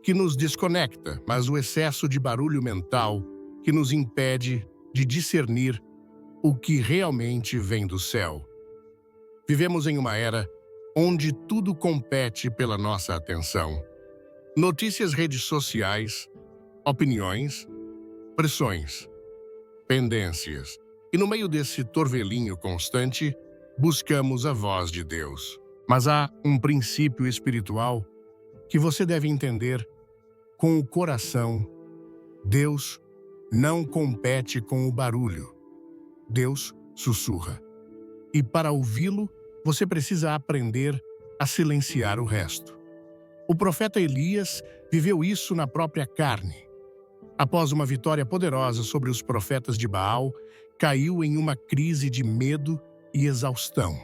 que nos desconecta, mas o excesso de barulho mental que nos impede de discernir o que realmente vem do céu. Vivemos em uma era onde tudo compete pela nossa atenção. Notícias, redes sociais, opiniões, pressões, pendências. E no meio desse torvelinho constante, buscamos a voz de Deus. Mas há um princípio espiritual que você deve entender com o coração. Deus não compete com o barulho. Deus sussurra. E para ouvi-lo, você precisa aprender a silenciar o resto. O profeta Elias viveu isso na própria carne. Após uma vitória poderosa sobre os profetas de Baal, caiu em uma crise de medo e exaustão.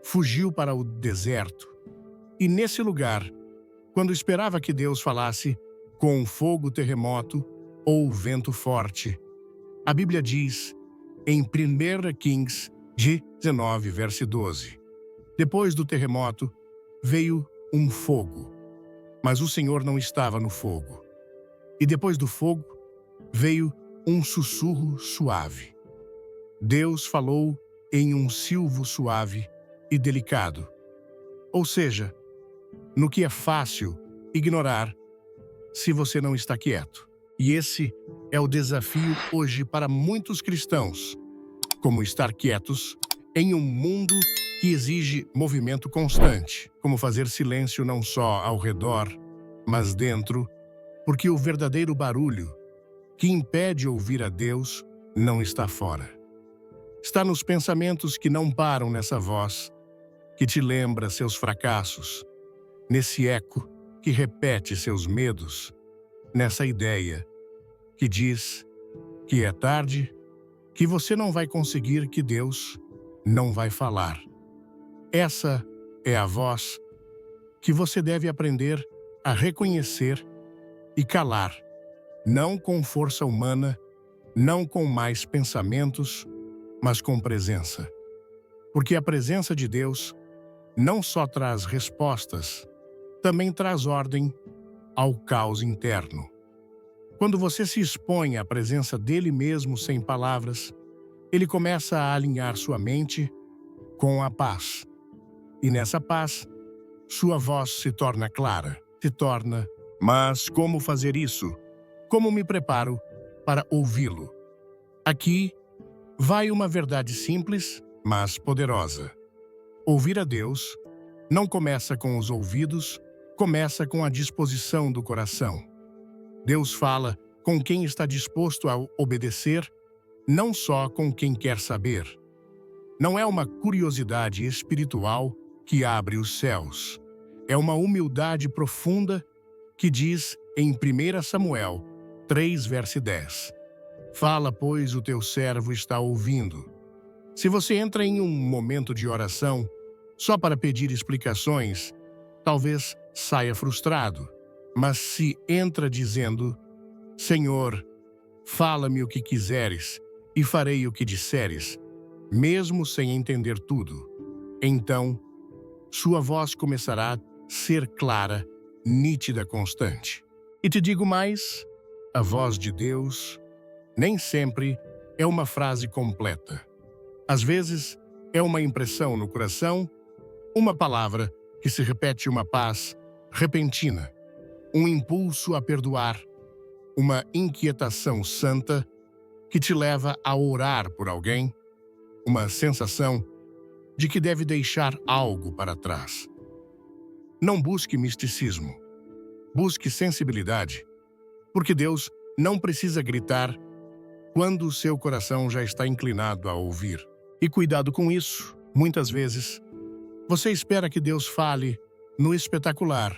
Fugiu para o deserto. E nesse lugar, quando esperava que Deus falasse com fogo, terremoto ou vento forte, a Bíblia diz em 1 Kings 19, verso 12: depois do terremoto, veio um fogo, mas o Senhor não estava no fogo. E depois do fogo, veio um sussurro suave. Deus falou em um silvo suave e delicado. Ou seja, no que é fácil ignorar se você não está quieto. E esse é o desafio hoje para muitos cristãos. Como estar quietos em um mundo que exige movimento constante. Como fazer silêncio não só ao redor, mas dentro, porque o verdadeiro barulho que impede ouvir a Deus não está fora. Está nos pensamentos que não param nessa voz, que te lembra seus fracassos, nesse eco que repete seus medos, nessa ideia que diz que é tarde, que você não vai conseguir, que Deus não vai falar. Essa é a voz que você deve aprender a reconhecer e calar, não com força humana, não com mais pensamentos, mas com presença. Porque a presença de Deus não só traz respostas, também traz ordem ao caos interno. Quando você se expõe à presença dele mesmo sem palavras, ele começa a alinhar sua mente com a paz. E nessa paz, sua voz se torna clara, se torna. Mas como fazer isso? Como me preparo para ouvi-lo? Aqui vai uma verdade simples, mas poderosa. Ouvir a Deus não começa com os ouvidos, começa com a disposição do coração. Deus fala com quem está disposto a obedecer, não só com quem quer saber. Não é uma curiosidade espiritual que abre os céus. É uma humildade profunda que diz em 1 Samuel 3, verso 10. Fala, pois o teu servo está ouvindo. Se você entra em um momento de oração só para pedir explicações, talvez saia frustrado. Mas se entra dizendo: Senhor, fala-me o que quiseres e farei o que disseres, mesmo sem entender tudo, então sua voz começará a ser clara, nítida, constante. E te digo mais, a voz de Deus nem sempre é uma frase completa. Às vezes, é uma impressão no coração, uma palavra que se repete, uma paz repentina, um impulso a perdoar, uma inquietação santa que te leva a orar por alguém, uma sensação de que deve deixar algo para trás. Não busque misticismo, busque sensibilidade, porque Deus não precisa gritar quando o seu coração já está inclinado a ouvir. E cuidado com isso, muitas vezes, você espera que Deus fale no espetacular,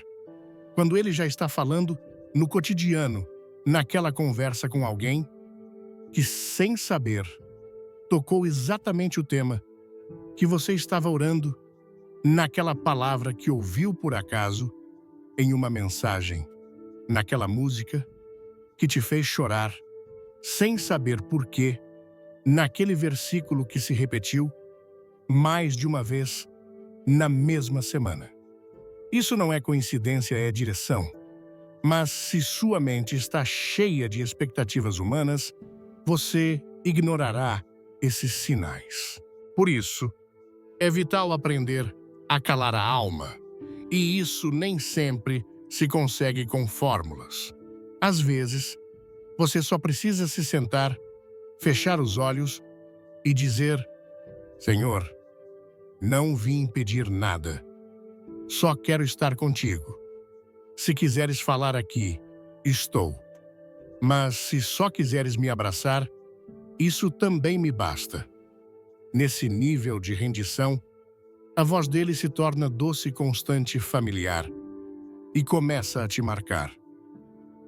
quando Ele já está falando no cotidiano, naquela conversa com alguém que, sem saber, tocou exatamente o tema que você estava orando, naquela palavra que ouviu por acaso, em uma mensagem, naquela música que te fez chorar, sem saber por quê, naquele versículo que se repetiu mais de uma vez na mesma semana. Isso não é coincidência, é direção. Mas se sua mente está cheia de expectativas humanas, você ignorará esses sinais. Por isso, é vital aprender a calar a alma. E isso nem sempre se consegue com fórmulas. Às vezes, você só precisa se sentar, fechar os olhos e dizer: Senhor, não vim pedir nada. Só quero estar contigo. Se quiseres falar aqui, estou. Mas se só quiseres me abraçar, isso também me basta. Nesse nível de rendição, a voz dele se torna doce, constante e familiar e começa a te marcar.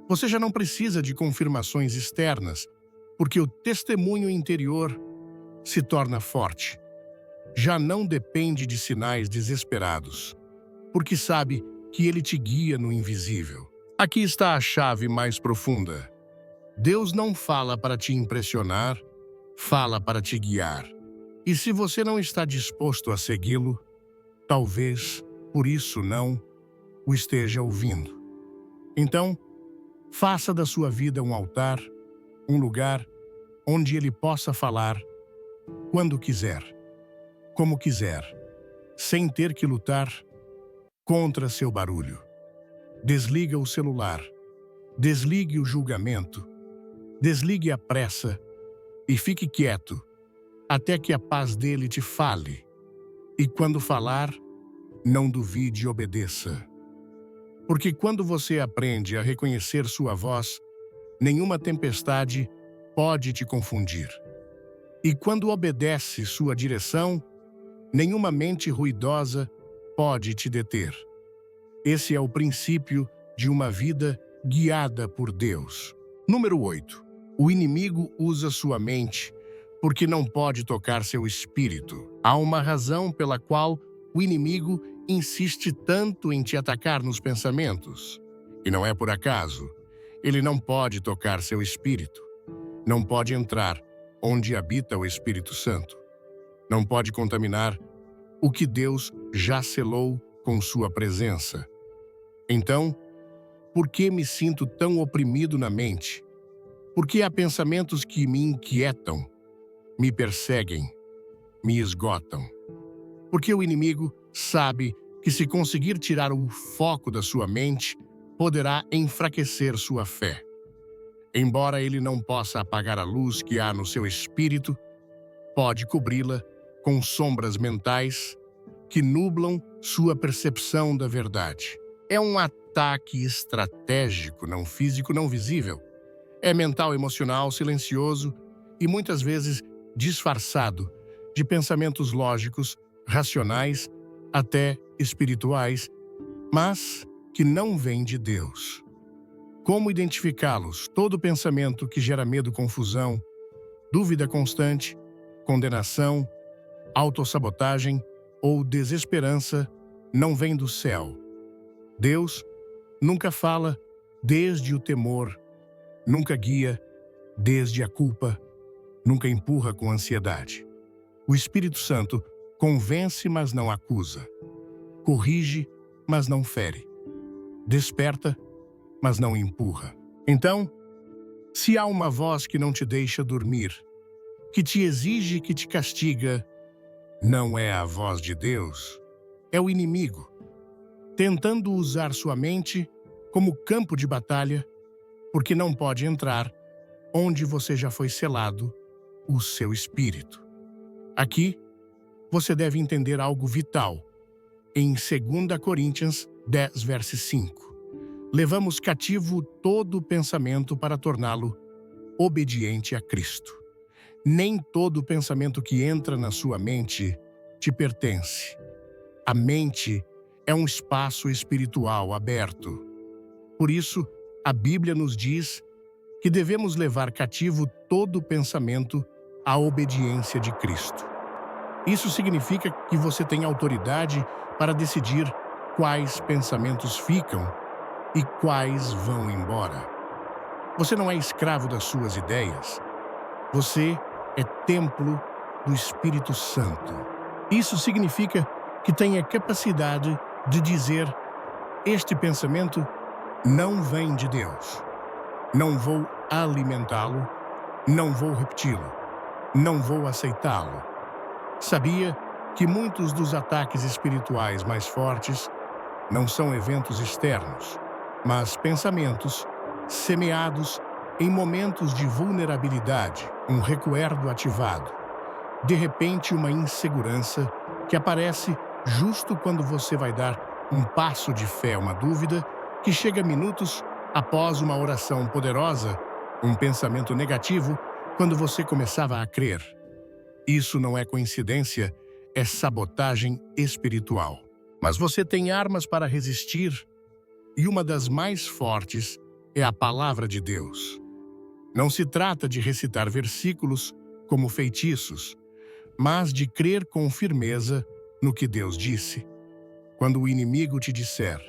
Você já não precisa de confirmações externas, porque o testemunho interior se torna forte. Já não depende de sinais desesperados, porque sabe que ele te guia no invisível. Aqui está a chave mais profunda. Deus não fala para te impressionar, fala para te guiar. E se você não está disposto a segui-lo, talvez, por isso não, o esteja ouvindo. Então, faça da sua vida um altar, um lugar onde ele possa falar quando quiser, como quiser, sem ter que lutar contra seu barulho. Desliga o celular, desligue o julgamento, desligue a pressa e fique quieto até que a paz dele te fale. E quando falar, não duvide e obedeça. Porque quando você aprende a reconhecer sua voz, nenhuma tempestade pode te confundir. E quando obedece sua direção, nenhuma mente ruidosa pode te deter. Esse é o princípio de uma vida guiada por Deus. Número 8. O inimigo usa sua mente porque não pode tocar seu espírito. Há uma razão pela qual o inimigo insiste tanto em te atacar nos pensamentos. E não é por acaso. Ele não pode tocar seu espírito. Não pode entrar onde habita o Espírito Santo. Não pode contaminar o que Deus já selou com sua presença. Então, por que me sinto tão oprimido na mente? Por que há pensamentos que me inquietam, me perseguem, me esgotam? Porque o inimigo sabe que se conseguir tirar o foco da sua mente, poderá enfraquecer sua fé. Embora ele não possa apagar a luz que há no seu espírito, pode cobri-la com sombras mentais que nublam sua percepção da verdade. É um ataque estratégico, não físico, não visível. É mental, emocional, silencioso e muitas vezes disfarçado de pensamentos lógicos, racionais, até espirituais, mas que não vêm de Deus. Como identificá-los? Todo pensamento que gera medo, confusão, dúvida constante, condenação, autossabotagem ou desesperança não vem do céu. Deus nunca fala desde o temor, nunca guia desde a culpa, nunca empurra com ansiedade. O Espírito Santo convence, mas não acusa. Corrige, mas não fere. Desperta, mas não empurra. Então, se há uma voz que não te deixa dormir, que te exige, que te castiga, não é a voz de Deus, é o inimigo, tentando usar sua mente como campo de batalha, porque não pode entrar onde você já foi selado, o seu espírito. Aqui, você deve entender algo vital. Em 2 Coríntios 10, verso 5. Levamos cativo todo pensamento para torná-lo obediente a Cristo. Nem todo pensamento que entra na sua mente te pertence. A mente é um espaço espiritual aberto. Por isso, a Bíblia nos diz que devemos levar cativo todo pensamento à obediência de Cristo. Isso significa que você tem autoridade para decidir quais pensamentos ficam e quais vão embora. Você não é escravo das suas ideias. Você é templo do Espírito Santo. Isso significa que tem a capacidade de dizer: este pensamento não vem de Deus. Não vou alimentá-lo, não vou repeti-lo, não vou aceitá-lo. Sabia que muitos dos ataques espirituais mais fortes não são eventos externos, mas pensamentos semeados em momentos de vulnerabilidade, um recuerdo ativado. De repente, uma insegurança que aparece justo quando você vai dar um passo de fé, uma dúvida que chega minutos após uma oração poderosa, um pensamento negativo quando você começava a crer. Isso não é coincidência, é sabotagem espiritual. Mas você tem armas para resistir, e uma das mais fortes é a palavra de Deus. Não se trata de recitar versículos como feitiços, mas de crer com firmeza no que Deus disse. Quando o inimigo te disser: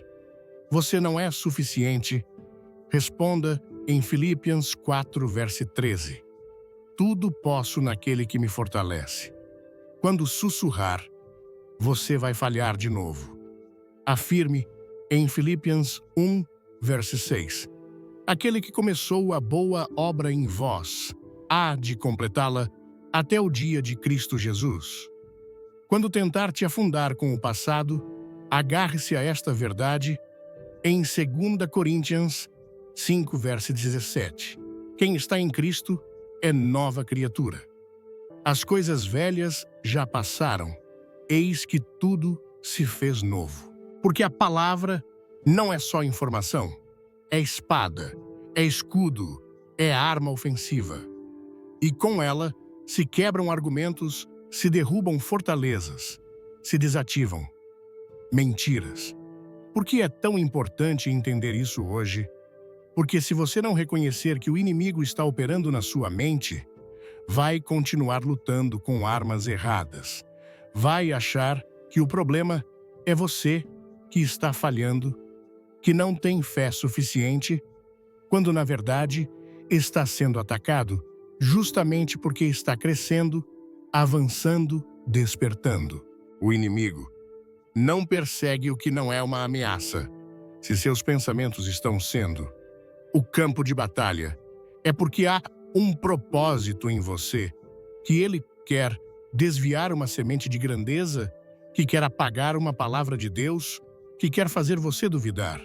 você não é suficiente, responda em Filipenses 4, verso 13. Tudo posso naquele que me fortalece. Quando sussurrar, você vai falhar de novo. Afirme em Filipenses 1, verso 6. Aquele que começou a boa obra em vós, há de completá-la até o dia de Cristo Jesus. Quando tentar te afundar com o passado, agarre-se a esta verdade em 2 Coríntios 5, verso 17. Quem está em Cristo é nova criatura. As coisas velhas já passaram, eis que tudo se fez novo. Porque a palavra não é só informação, é espada, é escudo, é arma ofensiva. E com ela se quebram argumentos, se derrubam fortalezas, se desativam mentiras. Por que é tão importante entender isso hoje? Porque se você não reconhecer que o inimigo está operando na sua mente, vai continuar lutando com armas erradas. Vai achar que o problema é você que está falhando, que não tem fé suficiente, quando na verdade está sendo atacado justamente porque está crescendo, avançando, despertando. O inimigo não persegue o que não é uma ameaça. Se seus pensamentos estão sendo o campo de batalha, é porque há um propósito em você, que ele quer desviar uma semente de grandeza, que quer apagar uma palavra de Deus, que quer fazer você duvidar.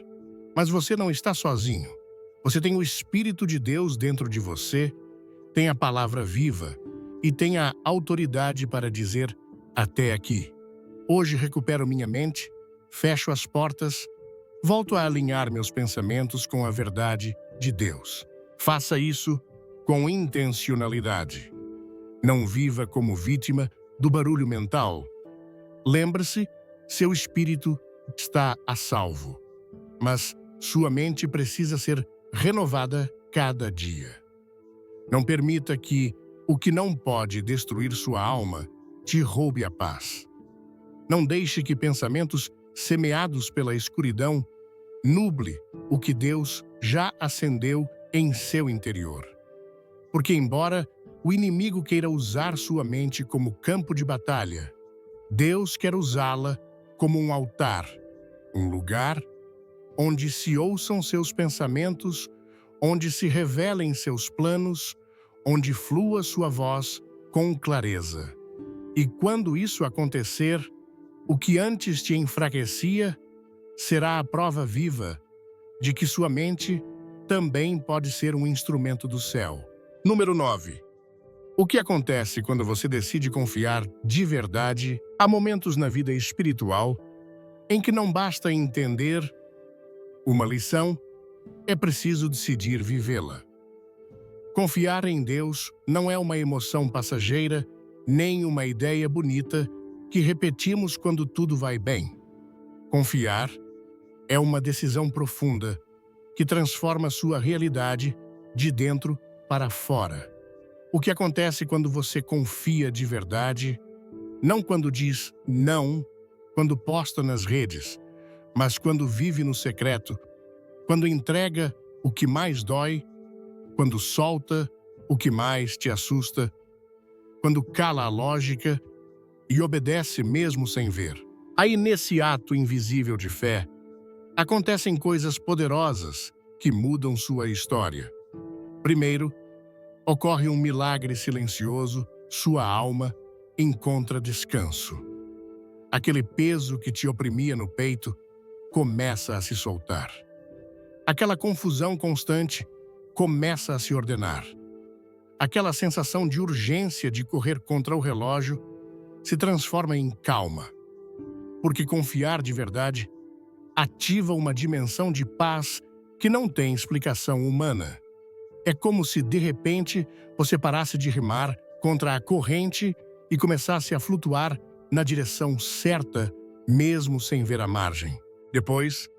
Mas você não está sozinho. Você tem o Espírito de Deus dentro de você, tem a palavra viva e tem a autoridade para dizer: até aqui. Hoje recupero minha mente, fecho as portas, volto a alinhar meus pensamentos com a verdade de Deus. Faça isso com intencionalidade. Não viva como vítima do barulho mental. Lembre-se, seu espírito está a salvo, mas sua mente precisa ser renovada cada dia. Não permita que o que não pode destruir sua alma te roube a paz. Não deixe que pensamentos semeados pela escuridão nuble o que Deus já acendeu em seu interior. Porque embora o inimigo queira usar sua mente como campo de batalha, Deus quer usá-la como um altar, um lugar onde se ouçam seus pensamentos, onde se revelem seus planos, onde flua sua voz com clareza. E quando isso acontecer, o que antes te enfraquecia será a prova viva de que sua mente também pode ser um instrumento do céu. Número 9. O que acontece quando você decide confiar de verdade? Há momentos na vida espiritual em que não basta entender uma lição, é preciso decidir vivê-la. Confiar em Deus não é uma emoção passageira, nem uma ideia bonita que repetimos quando tudo vai bem. Confiar é uma decisão profunda que transforma sua realidade de dentro para fora. O que acontece quando você confia de verdade, não quando diz não, quando posta nas redes, mas quando vive no secreto, quando entrega o que mais dói, quando solta o que mais te assusta, quando cala a lógica e obedece mesmo sem ver. Aí, nesse ato invisível de fé, acontecem coisas poderosas que mudam sua história. Primeiro, ocorre um milagre silencioso, sua alma encontra descanso. Aquele peso que te oprimia no peito começa a se soltar. Aquela confusão constante começa a se ordenar. Aquela sensação de urgência de correr contra o relógio se transforma em calma. Porque confiar de verdade ativa uma dimensão de paz que não tem explicação humana. É como se, de repente, você parasse de remar contra a corrente e começasse a flutuar na direção certa, mesmo sem ver a margem. Depois,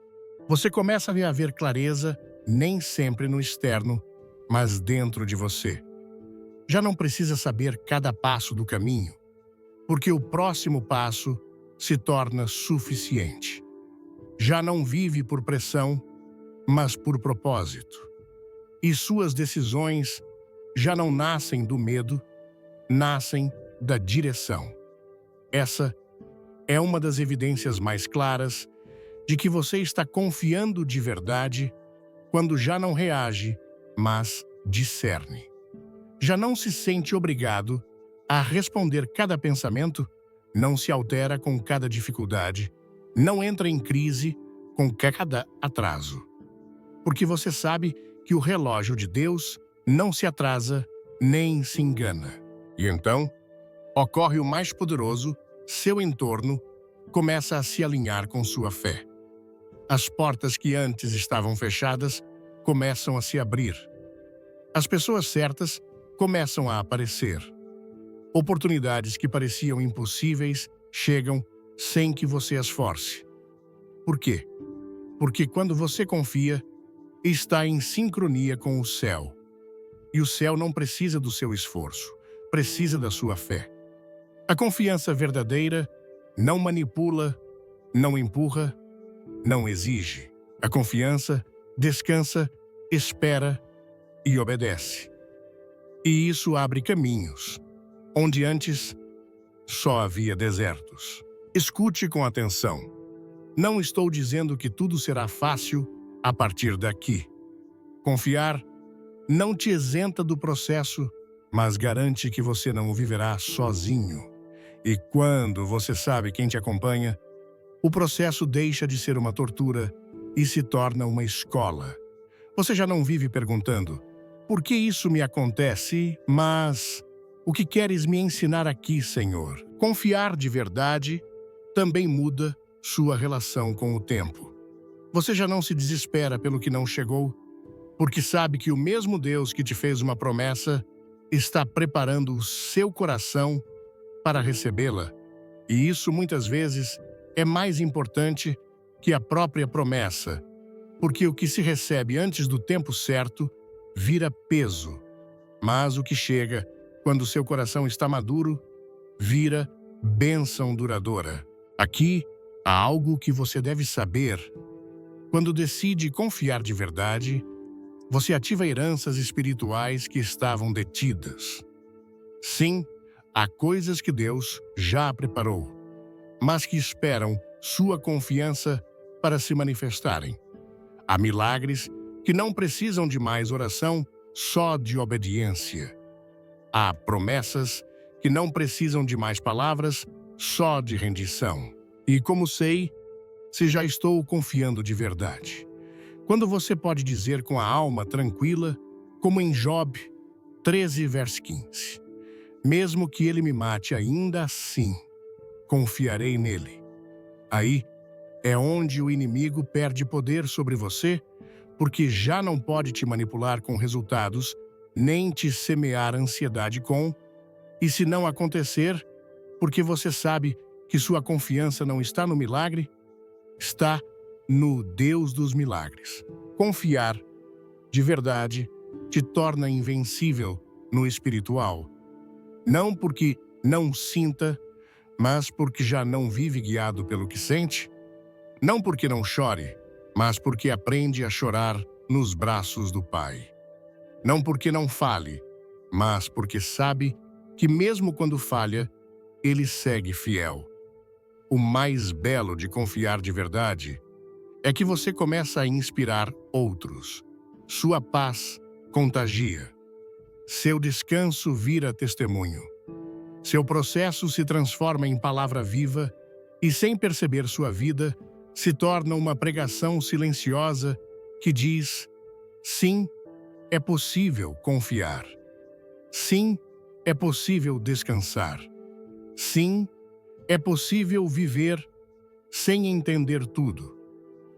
você começa a ver clareza, nem sempre no externo, mas dentro de você. Já não precisa saber cada passo do caminho, porque o próximo passo se torna suficiente. Já não vive por pressão, mas por propósito. E suas decisões já não nascem do medo, nascem da direção. Essa é uma das evidências mais claras de que você está confiando de verdade quando já não reage, mas discerne. Já não se sente obrigado a responder cada pensamento, não se altera com cada dificuldade, não entra em crise com cada atraso. Porque você sabe que o relógio de Deus não se atrasa nem se engana. E então, ocorre o mais poderoso, seu entorno começa a se alinhar com sua fé. As portas que antes estavam fechadas começam a se abrir. As pessoas certas começam a aparecer. Oportunidades que pareciam impossíveis chegam sem que você as force. Por quê? Porque quando você confia, está em sincronia com o céu. E o céu não precisa do seu esforço, precisa da sua fé. A confiança verdadeira não manipula, não empurra, não exige. A confiança descansa, espera e obedece. E isso abre caminhos, onde antes só havia desertos. Escute com atenção. Não estou dizendo que tudo será fácil a partir daqui. Confiar não te isenta do processo, mas garante que você não o viverá sozinho. E quando você sabe quem te acompanha, o processo deixa de ser uma tortura e se torna uma escola. Você já não vive perguntando: por que isso me acontece? Mas o que queres me ensinar aqui, Senhor? Confiar de verdade também muda sua relação com o tempo. Você já não se desespera pelo que não chegou, porque sabe que o mesmo Deus que te fez uma promessa está preparando o seu coração para recebê-la, e isso muitas vezes é mais importante que a própria promessa, porque o que se recebe antes do tempo certo vira peso, mas o que chega quando seu coração está maduro vira bênção duradoura. Aqui há algo que você deve saber. Quando decide confiar de verdade, você ativa heranças espirituais que estavam detidas. Sim, há coisas que Deus já preparou, mas que esperam sua confiança para se manifestarem. Há milagres que não precisam de mais oração, só de obediência. Há promessas que não precisam de mais palavras, só de rendição. E como sei, se já estou confiando de verdade? Quando você pode dizer com a alma tranquila, como em Job 13, verso 15, mesmo que ele me mate, ainda assim confiarei nele. Aí é onde o inimigo perde poder sobre você, porque já não pode te manipular com resultados, nem te semear ansiedade com, e se não acontecer, porque você sabe que sua confiança não está no milagre, está no Deus dos milagres. Confiar, de verdade, te torna invencível no espiritual. Não porque não sinta, mas porque já não vive guiado pelo que sente. Não porque não chore, mas porque aprende a chorar nos braços do Pai. Não porque não fale, mas porque sabe que mesmo quando falha, ele segue fiel. O mais belo de confiar de verdade é que você começa a inspirar outros. Sua paz contagia. Seu descanso vira testemunho. Seu processo se transforma em palavra viva e, sem perceber sua vida, se torna uma pregação silenciosa que diz: sim, é possível confiar. Sim, é possível descansar. Sim, é possível viver sem entender tudo,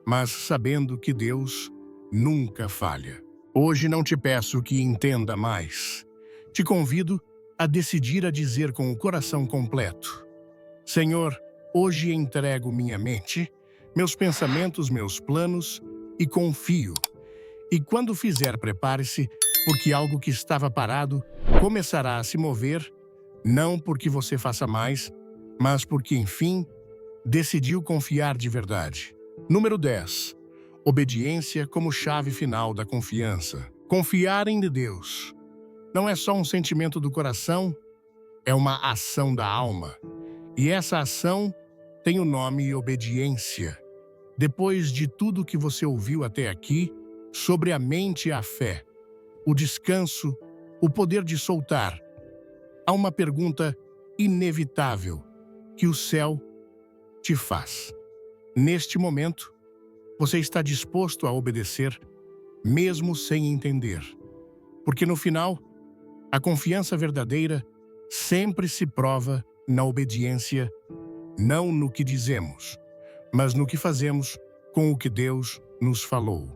mas sabendo que Deus nunca falha. Hoje não te peço que entenda mais. Te convido a decidir a dizer com o coração completo: Senhor, hoje entrego minha mente, meus pensamentos, meus planos e confio. E quando fizer, prepare-se, porque algo que estava parado começará a se mover, não porque você faça mais, mas porque, enfim, decidiu confiar de verdade. Número 10. Obediência como chave final da confiança. Confiar em Deus não é só um sentimento do coração, é uma ação da alma. E essa ação tem o nome obediência. Depois de tudo que você ouviu até aqui sobre a mente e a fé, o descanso, o poder de soltar, há uma pergunta inevitável que o céu te faz. Neste momento, você está disposto a obedecer, mesmo sem entender. Porque no final, a confiança verdadeira sempre se prova na obediência, não no que dizemos, mas no que fazemos com o que Deus nos falou.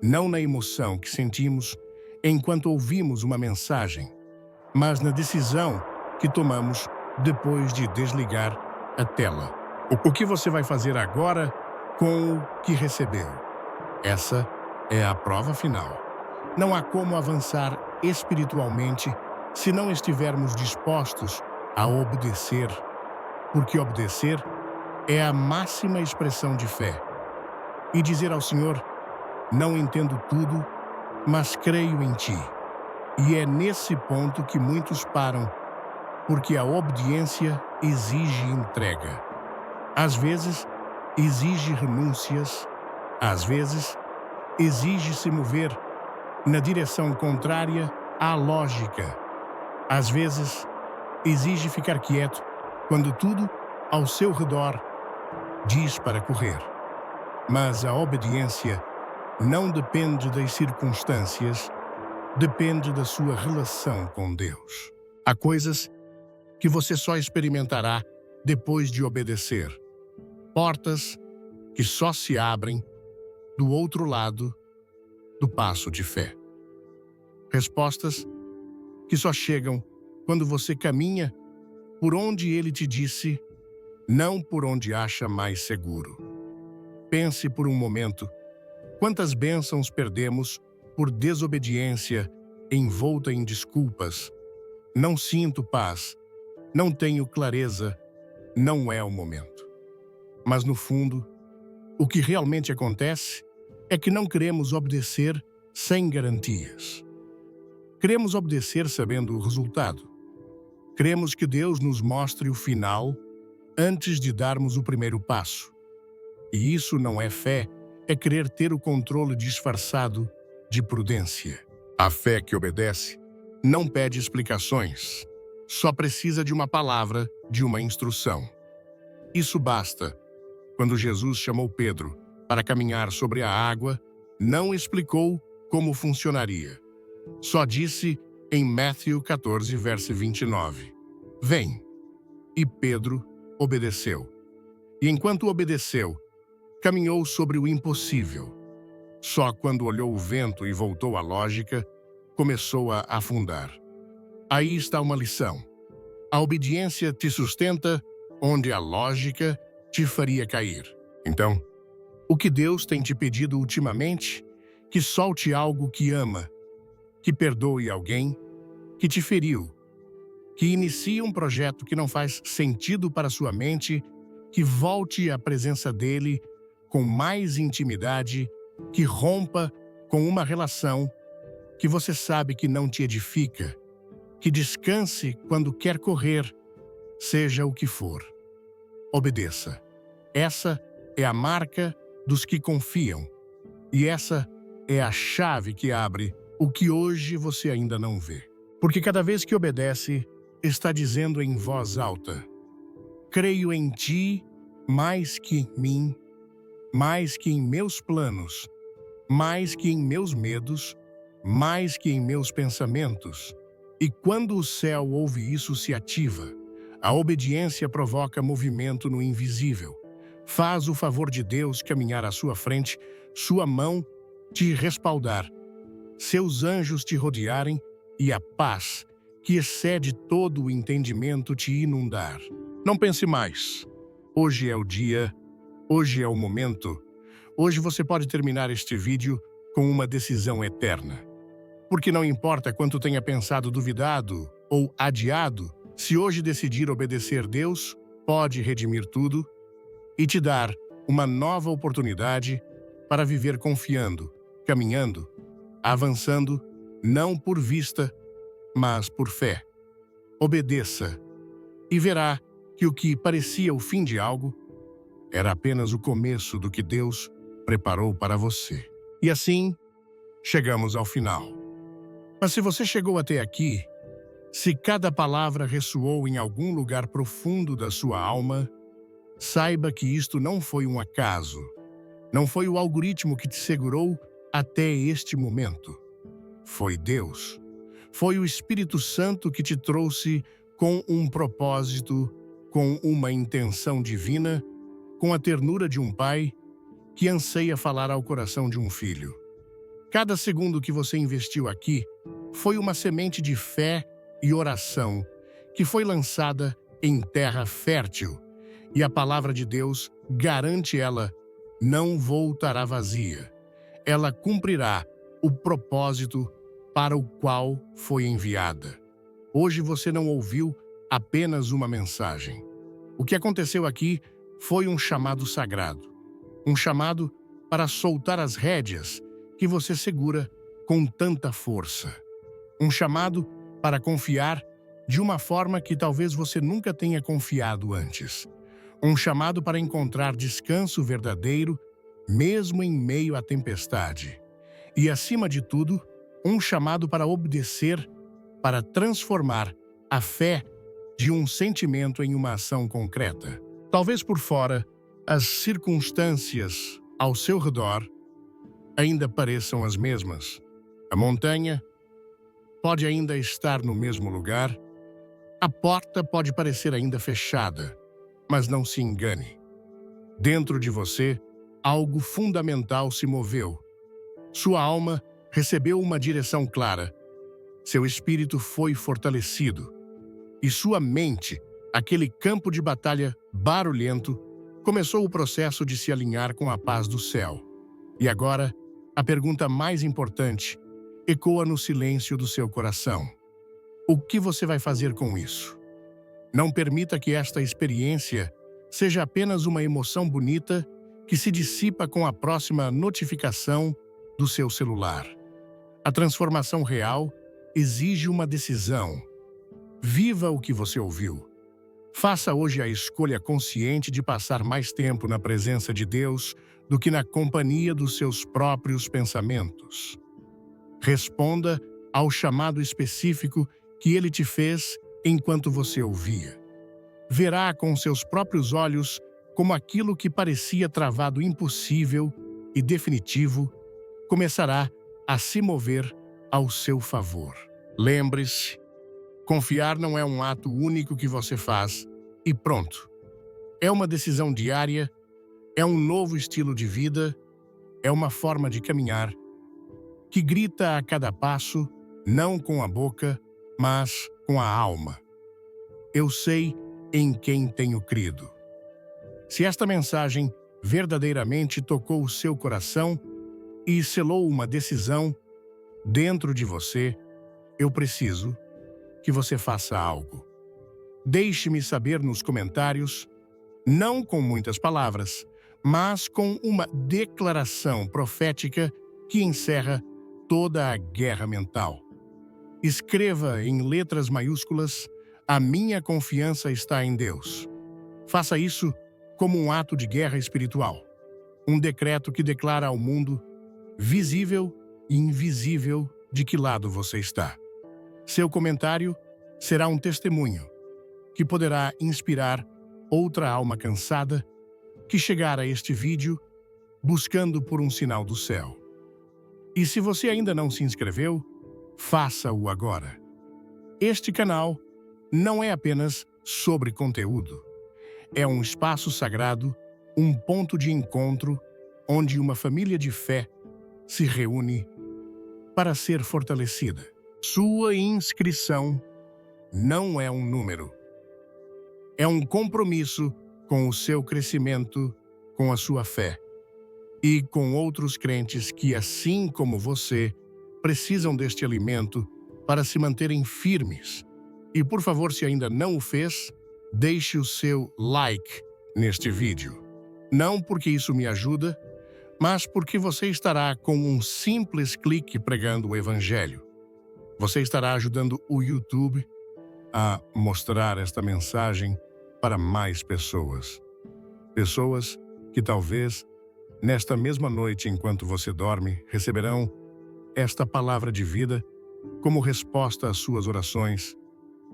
Não na emoção que sentimos enquanto ouvimos uma mensagem, mas na decisão que tomamos depois de desligar a tela. O que você vai fazer agora com o que recebeu? Essa é a prova final. Não há como avançar espiritualmente se não estivermos dispostos a obedecer, porque obedecer é a máxima expressão de fé. E dizer ao Senhor: não entendo tudo, mas creio em Ti. E é nesse ponto que muitos param, porque a obediência exige entrega. Às vezes, exige renúncias. Às vezes, exige se mover na direção contrária à lógica. Às vezes, exige ficar quieto quando tudo ao seu redor diz para correr. Mas a obediência não depende das circunstâncias, depende da sua relação com Deus. Há coisas que você só experimentará depois de obedecer. Portas que só se abrem do outro lado do passo de fé. Respostas que só chegam quando você caminha por onde ele te disse, não por onde acha mais seguro. Pense por um momento, quantas bênçãos perdemos por desobediência envolta em desculpas. Não sinto paz, não tenho clareza, não é o momento. Mas no fundo, o que realmente acontece é que não queremos obedecer sem garantias. Queremos obedecer sabendo o resultado. Queremos que Deus nos mostre o final antes de darmos o primeiro passo. E isso não é fé, é querer ter o controle disfarçado de prudência. A fé que obedece não pede explicações, só precisa de uma palavra, de uma instrução. Isso basta. Quando Jesus chamou Pedro para caminhar sobre a água, não explicou como funcionaria. Só disse em Mateus 14, verso 29, "Vem." E Pedro obedeceu. E enquanto obedeceu, caminhou sobre o impossível. Só quando olhou o vento e voltou à lógica, começou a afundar. Aí está uma lição. A obediência te sustenta onde a lógica te faria cair. Então, o que Deus tem te pedido ultimamente? Que solte algo que ama, que perdoe alguém que te feriu, que inicie um projeto que não faz sentido para sua mente, que volte à presença dele com mais intimidade, que rompa com uma relação que você sabe que não te edifica, que descanse quando quer correr, seja o que for. Obedeça. Essa é a marca dos que confiam. E essa é a chave que abre o que hoje você ainda não vê. Porque cada vez que obedece, está dizendo em voz alta: creio em ti mais que em mim, mais que em meus planos, mais que em meus medos, mais que em meus pensamentos. E quando o céu ouve isso, se ativa. A obediência provoca movimento no invisível. Faz o favor de Deus caminhar à sua frente, sua mão te respaldar, seus anjos te rodearem e a paz, que excede todo o entendimento, te inundar. Não pense mais. Hoje é o dia, hoje é o momento. Hoje você pode terminar este vídeo com uma decisão eterna. Porque não importa quanto tenha pensado, duvidado ou adiado, se hoje decidir obedecer, Deus pode redimir tudo e te dar uma nova oportunidade para viver confiando, caminhando, avançando, não por vista, mas por fé. Obedeça e verá que o que parecia o fim de algo era apenas o começo do que Deus preparou para você. E assim, chegamos ao final. Mas se você chegou até aqui, se cada palavra ressoou em algum lugar profundo da sua alma, saiba que isto não foi um acaso. Não foi o algoritmo que te segurou até este momento. Foi Deus. Foi o Espírito Santo que te trouxe com um propósito, com uma intenção divina, com a ternura de um pai que anseia falar ao coração de um filho. Cada segundo que você investiu aqui foi uma semente de fé e oração que foi lançada em terra fértil, e a palavra de Deus garante ela não voltará vazia. Ela cumprirá o propósito para o qual foi enviada. Hoje você não ouviu apenas uma mensagem. O que aconteceu aqui foi um chamado sagrado. Um chamado para soltar as rédeas que você segura com tanta força. Um chamado para confiar de uma forma que talvez você nunca tenha confiado antes. Um chamado para encontrar descanso verdadeiro, mesmo em meio à tempestade. E, acima de tudo, um chamado para obedecer, para transformar a fé de um sentimento em uma ação concreta. Talvez por fora, as circunstâncias ao seu redor ainda pareçam as mesmas. A montanha pode ainda estar no mesmo lugar, a porta pode parecer ainda fechada, mas não se engane. Dentro de você, algo fundamental se moveu. Sua alma recebeu uma direção clara, seu espírito foi fortalecido e sua mente aquele campo de batalha barulhento, começou o processo de se alinhar com a paz do céu. E agora, a pergunta mais importante ecoa no silêncio do seu coração. O que você vai fazer com isso? Não permita que esta experiência seja apenas uma emoção bonita que se dissipa com a próxima notificação do seu celular. A transformação real exige uma decisão. Viva o que você ouviu. Faça hoje a escolha consciente de passar mais tempo na presença de Deus do que na companhia dos seus próprios pensamentos. Responda ao chamado específico que Ele te fez enquanto você ouvia. Verá com seus próprios olhos como aquilo que parecia travado impossível e definitivo começará a se mover ao seu favor. Lembre-se, confiar não é um ato único que você faz e pronto. É uma decisão diária, é um novo estilo de vida, é uma forma de caminhar que grita a cada passo, não com a boca, mas com a alma. Eu sei em quem tenho crido. Se esta mensagem verdadeiramente tocou o seu coração e selou uma decisão dentro de você, eu preciso que você faça algo. Deixe-me saber nos comentários, não com muitas palavras, mas com uma declaração profética que encerra toda a guerra mental. Escreva em letras maiúsculas: a minha confiança está em Deus. Faça isso como um ato de guerra espiritual. Um decreto que declara ao mundo, visível e invisível, de que lado você está. Seu comentário será um testemunho que poderá inspirar outra alma cansada que chegar a este vídeo buscando por um sinal do céu. E se você ainda não se inscreveu, faça-o agora. Este canal não é apenas sobre conteúdo. É um espaço sagrado, um ponto de encontro onde uma família de fé se reúne para ser fortalecida. Sua inscrição não é um número. É um compromisso com o seu crescimento, com a sua fé e com outros crentes que, assim como você, precisam deste alimento para se manterem firmes. E, por favor, se ainda não o fez, deixe o seu like neste vídeo. Não porque isso me ajuda, mas porque você estará com um simples clique pregando o Evangelho. Você estará ajudando o YouTube a mostrar esta mensagem para mais pessoas. Pessoas que talvez, nesta mesma noite enquanto você dorme, receberão esta palavra de vida como resposta às suas orações,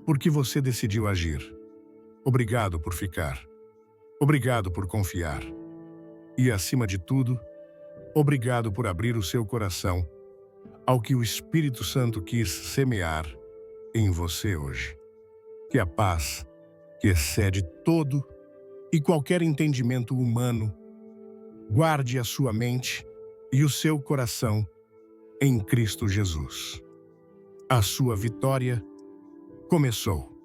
porque você decidiu agir. Obrigado por ficar. Obrigado por confiar. E, acima de tudo, obrigado por abrir o seu coração ao que o Espírito Santo quis semear em você hoje. Que a paz, que excede todo e qualquer entendimento humano, guarde a sua mente e o seu coração em Cristo Jesus. A sua vitória começou.